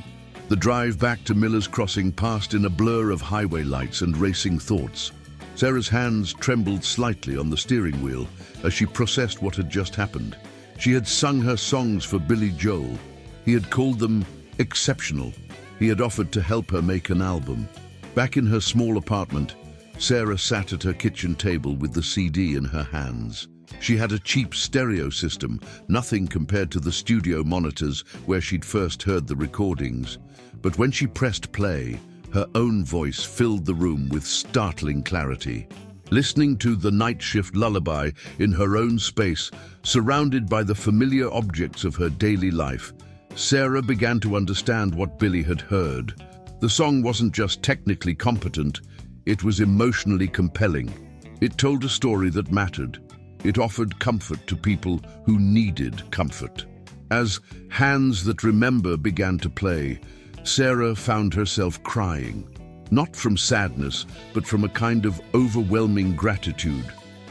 The drive back to Miller's Crossing passed in a blur of highway lights and racing thoughts. Sarah's hands trembled slightly on the steering wheel as she processed what had just happened. She had sung her songs for Billy Joel. He had called them exceptional. He had offered to help her make an album. Back in her small apartment, Sarah sat at her kitchen table with the CD in her hands. She had a cheap stereo system, nothing compared to the studio monitors where she'd first heard the recordings. But when she pressed play, her own voice filled the room with startling clarity. Listening to the night shift lullaby in her own space, surrounded by the familiar objects of her daily life, Sarah began to understand what Billy had heard. The song wasn't just technically competent, it was emotionally compelling. It told a story that mattered. It offered comfort to people who needed comfort. As Hands That Remember began to play, Sarah found herself crying, not from sadness, but from a kind of overwhelming gratitude.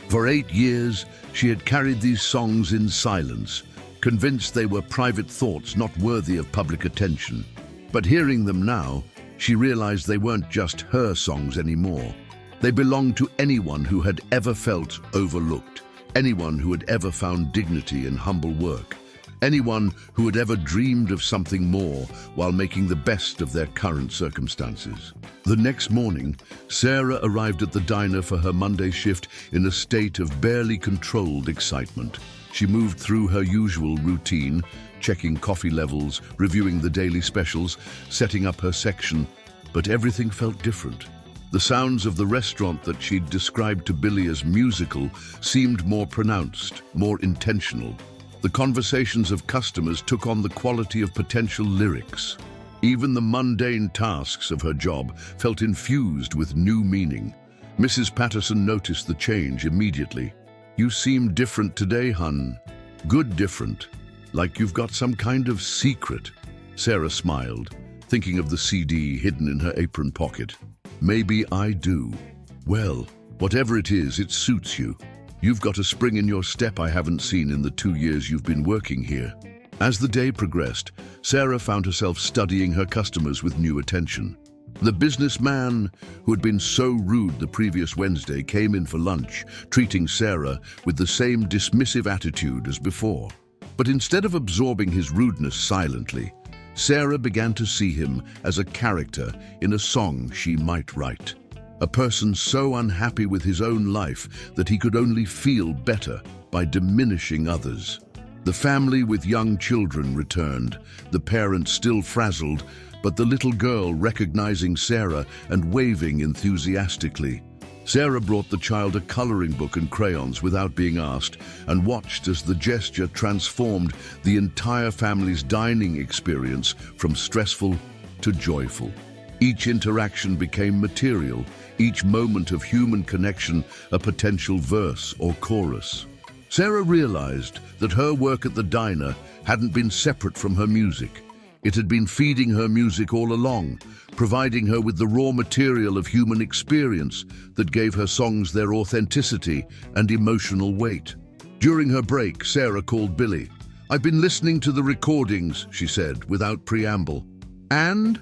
For 8 years, she had carried these songs in silence, convinced they were private thoughts not worthy of public attention. But hearing them now, she realized they weren't just her songs anymore. They belonged to anyone who had ever felt overlooked, anyone who had ever found dignity in humble work, anyone who had ever dreamed of something more while making the best of their current circumstances. The next morning, Sarah arrived at the diner for her Monday shift in a state of barely controlled excitement. She moved through her usual routine, checking coffee levels, reviewing the daily specials, setting up her section, but everything felt different. The sounds of the restaurant that she'd described to Billy as musical seemed more pronounced, more intentional. The conversations of customers took on the quality of potential lyrics. Even the mundane tasks of her job felt infused with new meaning. Mrs. Patterson noticed the change immediately. "You seem different today, hun. Good different. Like you've got some kind of secret." Sarah smiled, thinking of the CD hidden in her apron pocket. "Maybe I do. Well, whatever it is, it suits you. You've got a spring in your step I haven't seen in the 2 years you've been working here." As the day progressed, Sarah found herself studying her customers with new attention. The businessman who had been so rude the previous Wednesday came in for lunch, treating Sarah with the same dismissive attitude as before. But instead of absorbing his rudeness silently, Sarah began to see him as a character in a song she might write. A person so unhappy with his own life that he could only feel better by diminishing others. The family with young children returned, the parents still frazzled, but the little girl recognizing Sarah and waving enthusiastically. Sarah brought the child a coloring book and crayons without being asked and watched as the gesture transformed the entire family's dining experience from stressful to joyful. Each interaction became material, each moment of human connection a potential verse or chorus. Sarah realized that her work at the diner hadn't been separate from her music. It had been feeding her music all along, providing her with the raw material of human experience that gave her songs their authenticity and emotional weight. During her break, Sarah called Billy. "I've been listening to the recordings," she said, without preamble. And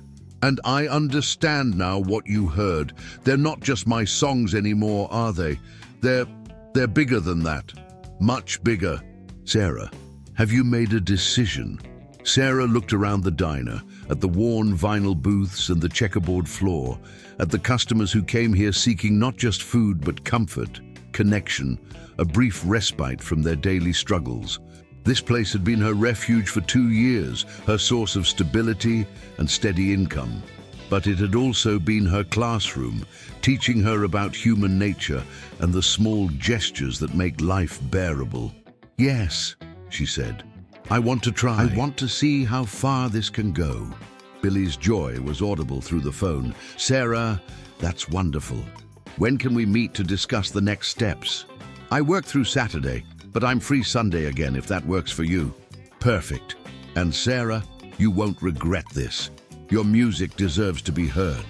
I understand now what you heard. They're not just my songs anymore, are they? They're bigger than that. Much bigger." "Sarah, have you made a decision?" Sarah looked around the diner, at the worn vinyl booths and the checkerboard floor, at the customers who came here seeking not just food but comfort, connection, a brief respite from their daily struggles. This place had been her refuge for 2 years, her source of stability and steady income. But it had also been her classroom, teaching her about human nature and the small gestures that make life bearable. "Yes," she said. "I want to try. I want to see how far this can go." Billy's joy was audible through the phone. "Sarah, that's wonderful. When can we meet to discuss the next steps?" "I work through Saturday, but I'm free Sunday again if that works for you." "Perfect. And Sarah, you won't regret this. Your music deserves to be heard."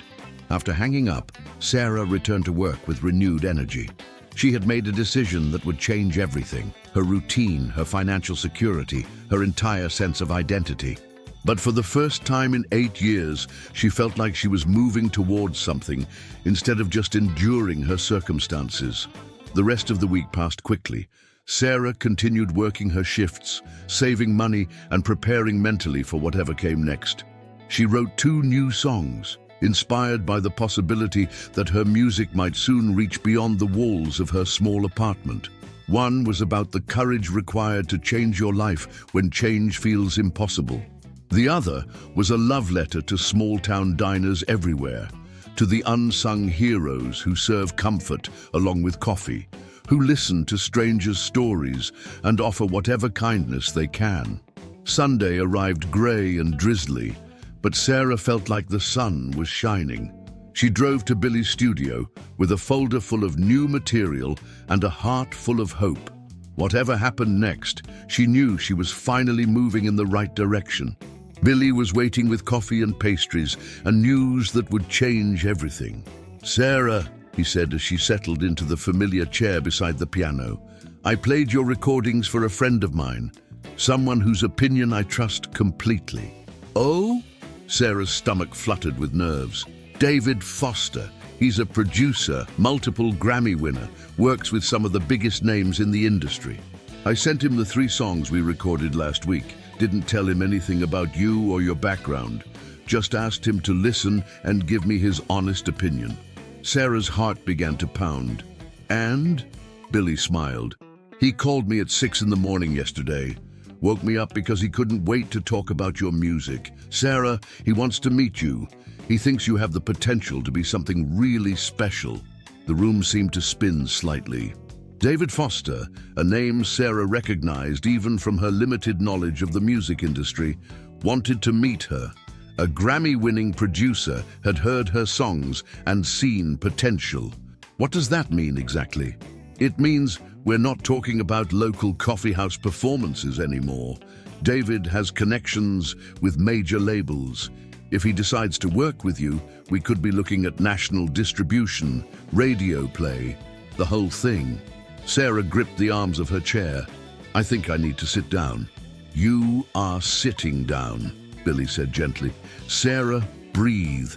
After hanging up, Sarah returned to work with renewed energy. She had made a decision that would change everything: her routine, her financial security, her entire sense of identity. But for the first time in 8 years, she felt like she was moving towards something instead of just enduring her circumstances. The rest of the week passed quickly. Sarah continued working her shifts, saving money and preparing mentally for whatever came next. She wrote 2 new songs, inspired by the possibility that her music might soon reach beyond the walls of her small apartment. One was about the courage required to change your life when change feels impossible. The other was a love letter to small-town diners everywhere, to the unsung heroes who serve comfort along with coffee, who listen to strangers' stories and offer whatever kindness they can. Sunday arrived grey and drizzly, but Sarah felt like the sun was shining. She drove to Billy's studio with a folder full of new material and a heart full of hope. Whatever happened next, she knew she was finally moving in the right direction. Billy was waiting with coffee and pastries and news that would change everything. "Sarah," he said as she settled into the familiar chair beside the piano, "I played your recordings for a friend of mine, someone whose opinion I trust completely." "Oh?" Sarah's stomach fluttered with nerves. "David Foster. He's a producer, multiple Grammy winner, works with some of the biggest names in the industry. I sent him the 3 songs we recorded last week. Didn't tell him anything about you or your background. Just asked him to listen and give me his honest opinion." Sarah's heart began to pound. "And?" Billy smiled. "He called me at 6 in the morning yesterday. Woke me up because he couldn't wait to talk about your music. Sarah, he wants to meet you. He thinks you have the potential to be something really special." The room seemed to spin slightly. David Foster, a name Sarah recognized even from her limited knowledge of the music industry, wanted to meet her, A Grammy-winning producer had heard her songs and seen potential. What does that mean exactly? It means we're not talking about local coffeehouse performances anymore. David has connections with major labels. If he decides to work with you, we could be looking at national distribution, radio play, the whole thing. Sarah gripped the arms of her chair. I think I need to sit down. You are sitting down, Billy said gently. Sarah, breathe.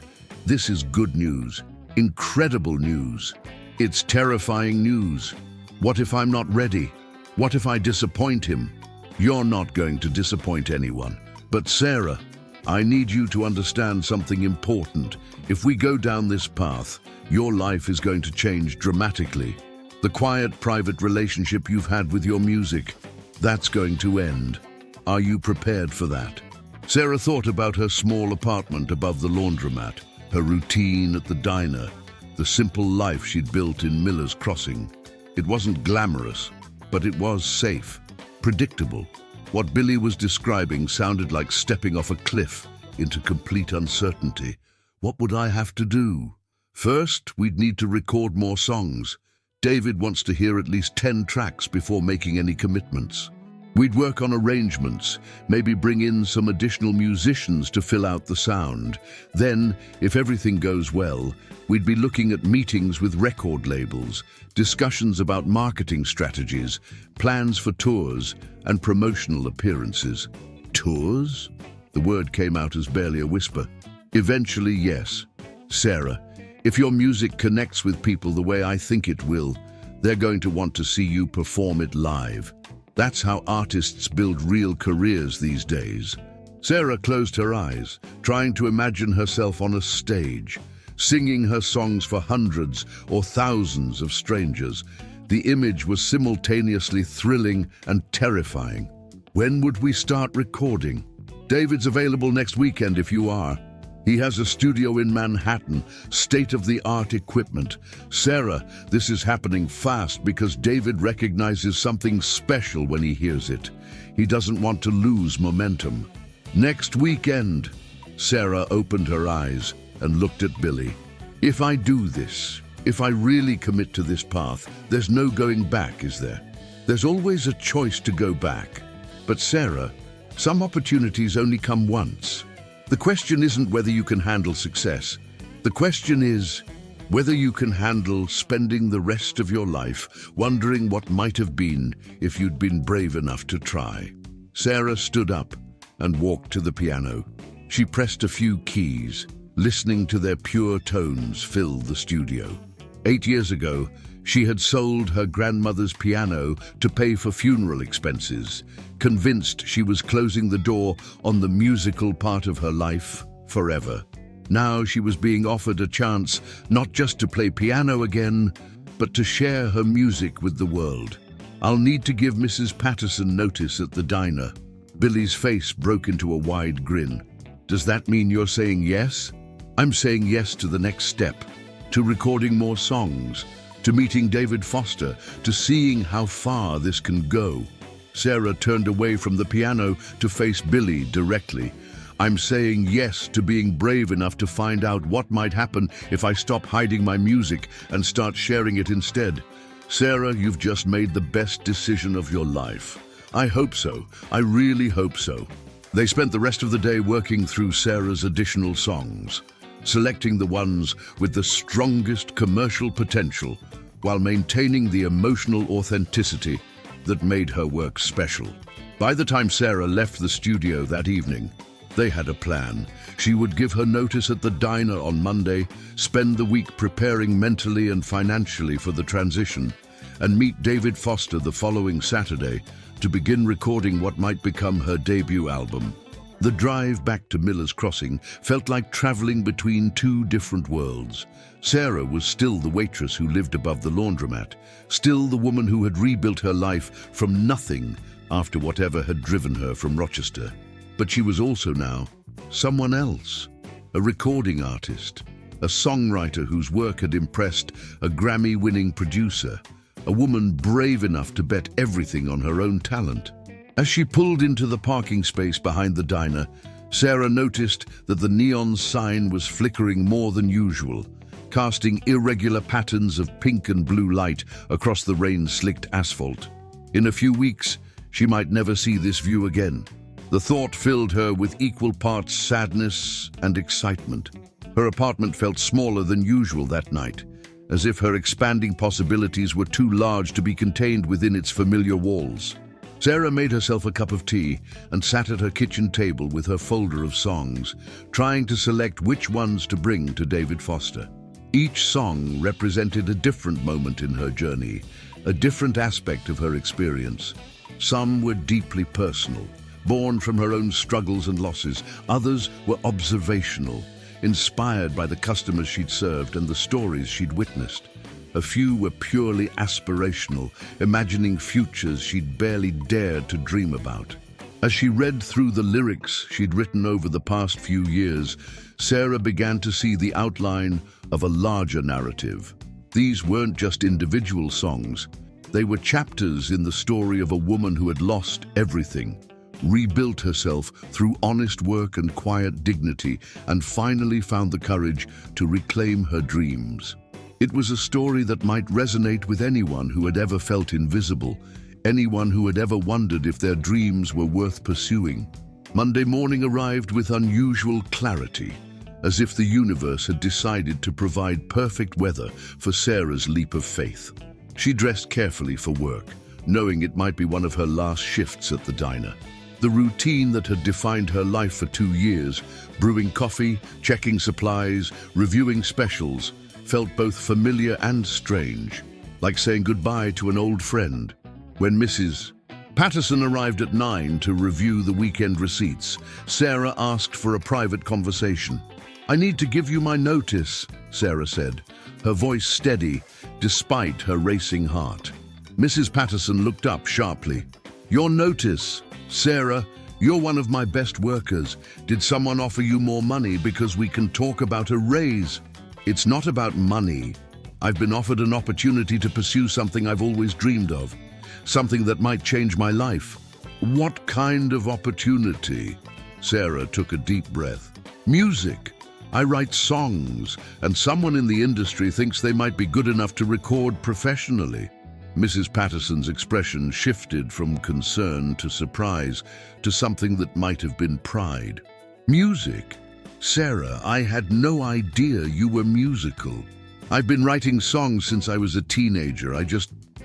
This is good news. Incredible news. It's terrifying news. What if I'm not ready? What if I disappoint him? You're not going to disappoint anyone. But Sarah, I need you to understand something important. If we go down this path, your life is going to change dramatically. The quiet, private relationship you've had with your music, that's going to end. Are you prepared for that? Sarah thought about her small apartment above the laundromat, her routine at the diner, the simple life she'd built in Miller's Crossing. It wasn't glamorous, but it was safe, predictable. What Billy was describing sounded like stepping off a cliff into complete uncertainty. What would I have to do? First, we'd need to record more songs. David wants to hear at least 10 tracks before making any commitments. We'd work on arrangements, maybe bring in some additional musicians to fill out the sound. Then, if everything goes well, we'd be looking at meetings with record labels, discussions about marketing strategies, plans for tours, and promotional appearances. Tours? The word came out as barely a whisper. Eventually, yes. Sarah, if your music connects with people the way I think it will, they're going to want to see you perform it live. That's how artists build real careers these days. Sarah closed her eyes, trying to imagine herself on a stage, singing her songs for hundreds or thousands of strangers. The image was simultaneously thrilling and terrifying. When would we start recording? David's available next weekend if you are. He has a studio in Manhattan, state-of-the-art equipment. Sarah, this is happening fast because David recognizes something special when he hears it. He doesn't want to lose momentum. Next weekend. Sarah opened her eyes and looked at Billy. If I do this, if I really commit to this path, there's no going back, is there? There's always a choice to go back. But Sarah, some opportunities only come once. The question isn't whether you can handle success. The question is whether you can handle spending the rest of your life wondering what might have been if you'd been brave enough to try. Sarah stood up and walked to the piano. She pressed a few keys, listening to their pure tones fill the studio. 8 years ago, she had sold her grandmother's piano to pay for funeral expenses, convinced she was closing the door on the musical part of her life forever. Now she was being offered a chance not just to play piano again, but to share her music with the world. I'll need to give Mrs. Patterson notice at the diner. Billy's face broke into a wide grin. Does that mean you're saying yes? I'm saying yes to the next step, to recording more songs, to meeting David Foster, to seeing how far this can go. Sarah turned away from the piano to face Billy directly. I'm saying yes to being brave enough to find out what might happen if I stop hiding my music and start sharing it instead. Sarah, you've just made the best decision of your life. I hope so. I really hope so. They spent the rest of the day working through Sarah's additional songs, selecting the ones with the strongest commercial potential while maintaining the emotional authenticity that made her work special. By the time Sarah left the studio that evening, they had a plan. She would give her notice at the diner on Monday, spend the week preparing mentally and financially for the transition, and meet David Foster the following Saturday to begin recording what might become her debut album. The drive back to Miller's Crossing felt like traveling between two different worlds. Sarah was still the waitress who lived above the laundromat, still the woman who had rebuilt her life from nothing after whatever had driven her from Rochester. But she was also now someone else, a recording artist, a songwriter whose work had impressed a Grammy-winning producer, a woman brave enough to bet everything on her own talent. As she pulled into the parking space behind the diner, Sarah noticed that the neon sign was flickering more than usual, casting irregular patterns of pink and blue light across the rain-slicked asphalt. In a few weeks, she might never see this view again. The thought filled her with equal parts sadness and excitement. Her apartment felt smaller than usual that night, as if her expanding possibilities were too large to be contained within its familiar walls. Sarah made herself a cup of tea and sat at her kitchen table with her folder of songs, trying to select which ones to bring to David Foster. Each song represented a different moment in her journey, a different aspect of her experience. Some were deeply personal, born from her own struggles and losses. Others were observational, inspired by the customers she'd served and the stories she'd witnessed. A few were purely aspirational, imagining futures she'd barely dared to dream about. As she read through the lyrics she'd written over the past few years, Sarah began to see the outline of a larger narrative. These weren't just individual songs. They were chapters in the story of a woman who had lost everything, rebuilt herself through honest work and quiet dignity, and finally found the courage to reclaim her dreams. It was a story that might resonate with anyone who had ever felt invisible, anyone who had ever wondered if their dreams were worth pursuing. Monday morning arrived with unusual clarity, as if the universe had decided to provide perfect weather for Sarah's leap of faith. She dressed carefully for work, knowing it might be one of her last shifts at the diner. The routine that had defined her life for 2 years, brewing coffee, checking supplies, reviewing specials, felt both familiar and strange, like saying goodbye to an old friend. When Mrs. Patterson arrived at 9 to review the weekend receipts, Sarah asked for a private conversation. "I need to give you my notice," Sarah said, her voice steady despite her racing heart. Mrs. Patterson looked up sharply. "Your notice? Sarah, you're one of my best workers. Did someone offer you more money because we can talk about a raise?" "It's not about money. I've been offered an opportunity to pursue something I've always dreamed of, something that might change my life." "What kind of opportunity?" Sarah took a deep breath. "Music. I write songs, and someone in the industry thinks they might be good enough to record professionally." Mrs. Patterson's expression shifted from concern to surprise to something that might have been pride. "Music? Sarah, I had no idea you were musical. I've been writing songs since I was a teenager.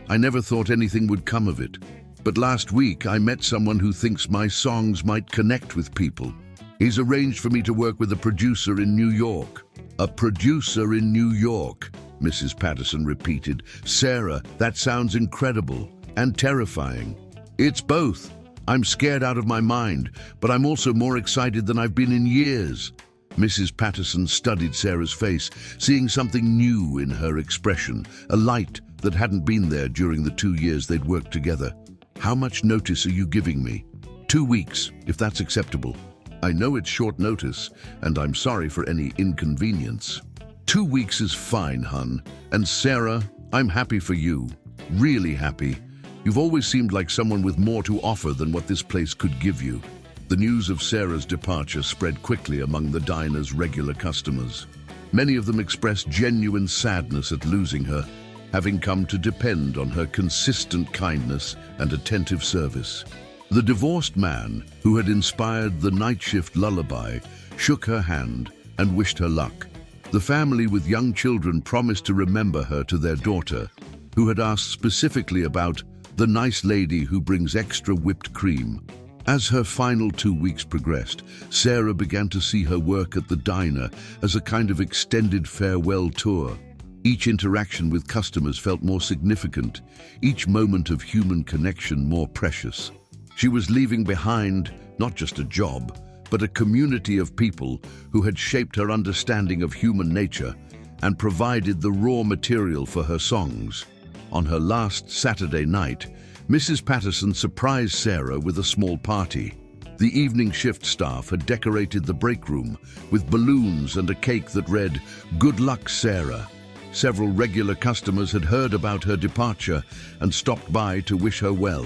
I never thought anything would come of it. But last week I met someone who thinks my songs might connect with people. He's arranged for me to work with a producer in New York." "A producer in New York," Mrs. Patterson repeated. "Sarah, that sounds incredible and terrifying." "It's both. I'm scared out of my mind, but I'm also more excited than I've been in years." Mrs. Patterson studied Sarah's face, seeing something new in her expression, a light that hadn't been there during the 2 years they'd worked together. "How much notice are you giving me?" 2 weeks, if that's acceptable." "I know it's short notice, and I'm sorry for any inconvenience." 2 weeks is fine, hun. And Sarah, I'm happy for you. Really happy. You've always seemed like someone with more to offer than what this place could give you. The news of Sarah's departure spread quickly among the diner's regular customers. Many of them expressed genuine sadness at losing her, having come to depend on her consistent kindness and attentive service. The divorced man, who had inspired the night shift lullaby, shook her hand and wished her luck. The family with young children promised to remember her to their daughter, who had asked specifically about the nice lady who brings extra whipped cream. As her final 2 weeks progressed, Sarah began to see her work at the diner as a kind of extended farewell tour. Each interaction with customers felt more significant, each moment of human connection more precious. She was leaving behind not just a job, but a community of people who had shaped her understanding of human nature and provided the raw material for her songs. On her last Saturday night, Mrs. Patterson surprised Sarah with a small party. The evening shift staff had decorated the break room with balloons and a cake that read, "Good luck, Sarah." Several regular customers had heard about her departure and stopped by to wish her well.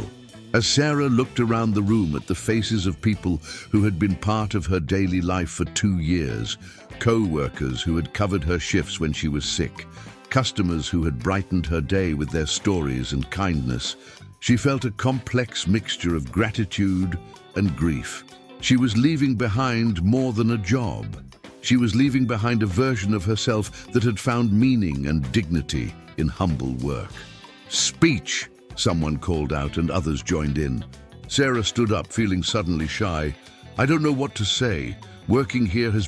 As Sarah looked around the room at the faces of people who had been part of her daily life for 2 years, co-workers who had covered her shifts when she was sick, customers who had brightened her day with their stories and kindness, she felt a complex mixture of gratitude and grief. She was leaving behind more than a job. She was leaving behind a version of herself that had found meaning and dignity in humble work. "Speech!" someone called out, and others joined in. Sarah stood up, feeling suddenly shy. "I don't know what to say. Working here it's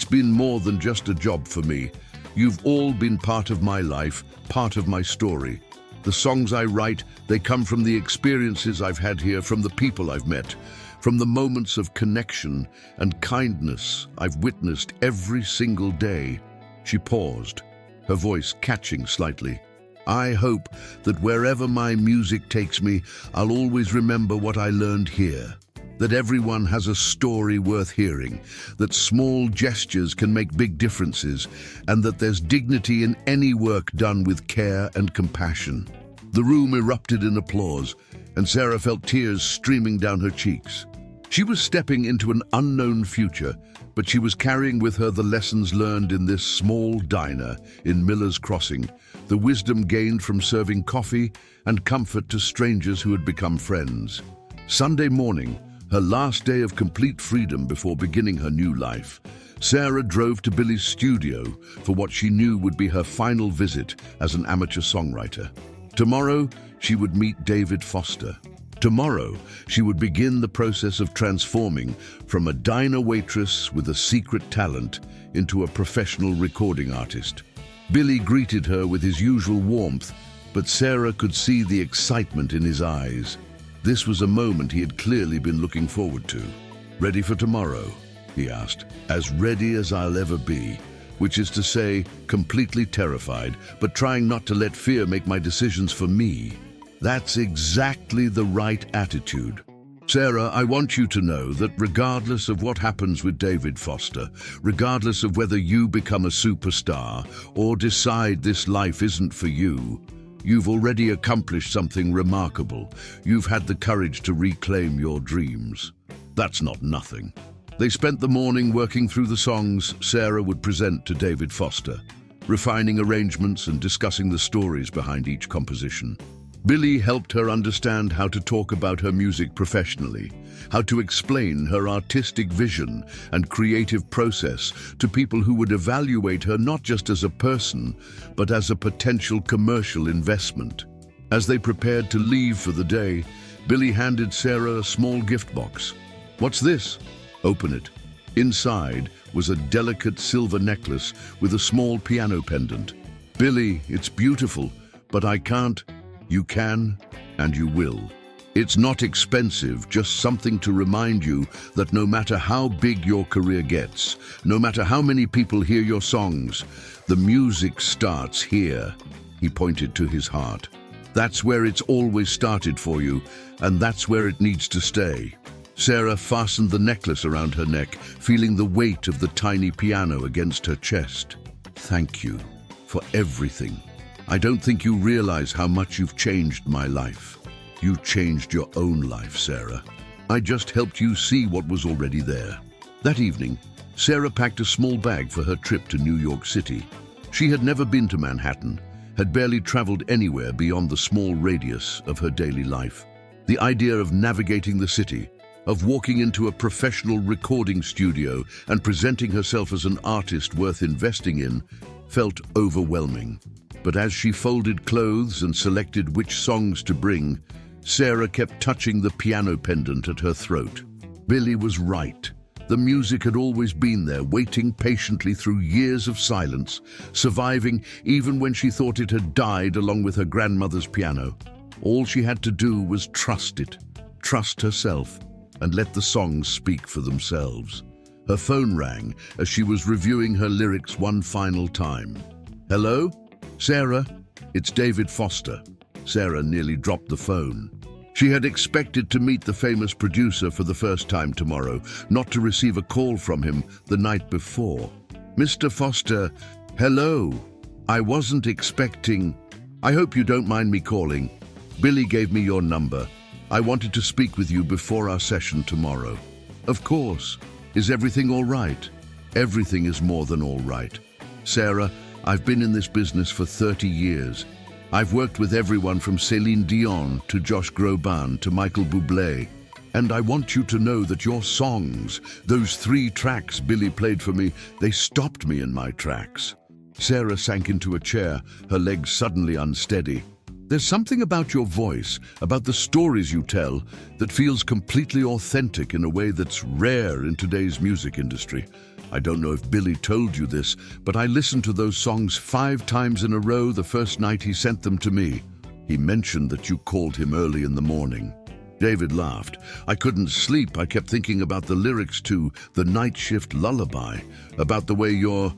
been more than just a job for me. You've all been part of my life, part of my story. The songs I write, they come from the experiences I've had here, from the people I've met, from the moments of connection and kindness I've witnessed every single day." She paused, her voice catching slightly. "I hope that wherever my music takes me, I'll always remember what I learned here. That everyone has a story worth hearing, that small gestures can make big differences, and that there's dignity in any work done with care and compassion." The room erupted in applause, and Sarah felt tears streaming down her cheeks. She was stepping into an unknown future, but she was carrying with her the lessons learned in this small diner in Miller's Crossing, the wisdom gained from serving coffee and comfort to strangers who had become friends. Sunday morning, her last day of complete freedom before beginning her new life, Sarah drove to Billy's studio for what she knew would be her final visit as an amateur songwriter. Tomorrow, she would meet David Foster. Tomorrow, she would begin the process of transforming from a diner waitress with a secret talent into a professional recording artist. Billy greeted her with his usual warmth, but Sarah could see the excitement in his eyes. This was a moment he had clearly been looking forward to. "Ready for tomorrow?" he asked. "As ready as I'll ever be, which is to say, completely terrified, but trying not to let fear make my decisions for me." That's exactly the right attitude. "Sarah, I want you to know that regardless of what happens with David Foster, regardless of whether you become a superstar or decide this life isn't for you, you've already accomplished something remarkable. You've had the courage to reclaim your dreams. That's not nothing." They spent the morning working through the songs Sarah would present to David Foster, refining arrangements and discussing the stories behind each composition. Billy helped her understand how to talk about her music professionally, how to explain her artistic vision and creative process to people who would evaluate her not just as a person, but as a potential commercial investment. As they prepared to leave for the day, Billy handed Sarah a small gift box. "What's this?" "Open it." Inside was a delicate silver necklace with a small piano pendant. "Billy, it's beautiful, but I can't." "You can, and you will. It's not expensive, just something to remind you that no matter how big your career gets, no matter how many people hear your songs, the music starts here." He pointed to his heart. "That's where it's always started for you, and that's where it needs to stay." Sarah fastened the necklace around her neck, feeling the weight of the tiny piano against her chest. "Thank you for everything. I don't think you realize how much you've changed my life. You changed your own life, Sarah. I just helped you see what was already there." That evening, Sarah packed a small bag for her trip to New York City. She had never been to Manhattan, had barely traveled anywhere beyond the small radius of her daily life. The idea of navigating the city, of walking into a professional recording studio and presenting herself as an artist worth investing in, felt overwhelming. But as she folded clothes and selected which songs to bring, Sarah kept touching the piano pendant at her throat. Billy was right. The music had always been there, waiting patiently through years of silence, surviving even when she thought it had died along with her grandmother's piano. All she had to do was trust it, trust herself, and let the songs speak for themselves. Her phone rang as she was reviewing her lyrics one final time. "Hello? Sarah? It's David Foster." Sarah nearly dropped the phone. She had expected to meet the famous producer for the first time tomorrow, not to receive a call from him the night before. "Mr. Foster, hello. I wasn't expecting. I hope you don't mind me calling. Billy gave me your number. I wanted to speak with you before our session tomorrow. Of course. Is everything all right? Everything is more than all right. Sarah, I've been in this business for 30 years. I've worked with everyone from Celine Dion to Josh Groban to Michael Bublé. And I want you to know that your songs, those 3 tracks Billy played for me, they stopped me in my tracks. Sarah sank into a chair, her legs suddenly unsteady. There's something about your voice, about the stories you tell, that feels completely authentic in a way that's rare in today's music industry. I don't know if Billy told you this, but I listened to those songs 5 times in a row the first night he sent them to me. He mentioned that you called him early in the morning. David laughed. I couldn't sleep. I kept thinking about the lyrics to The Night Shift Lullaby, about the way your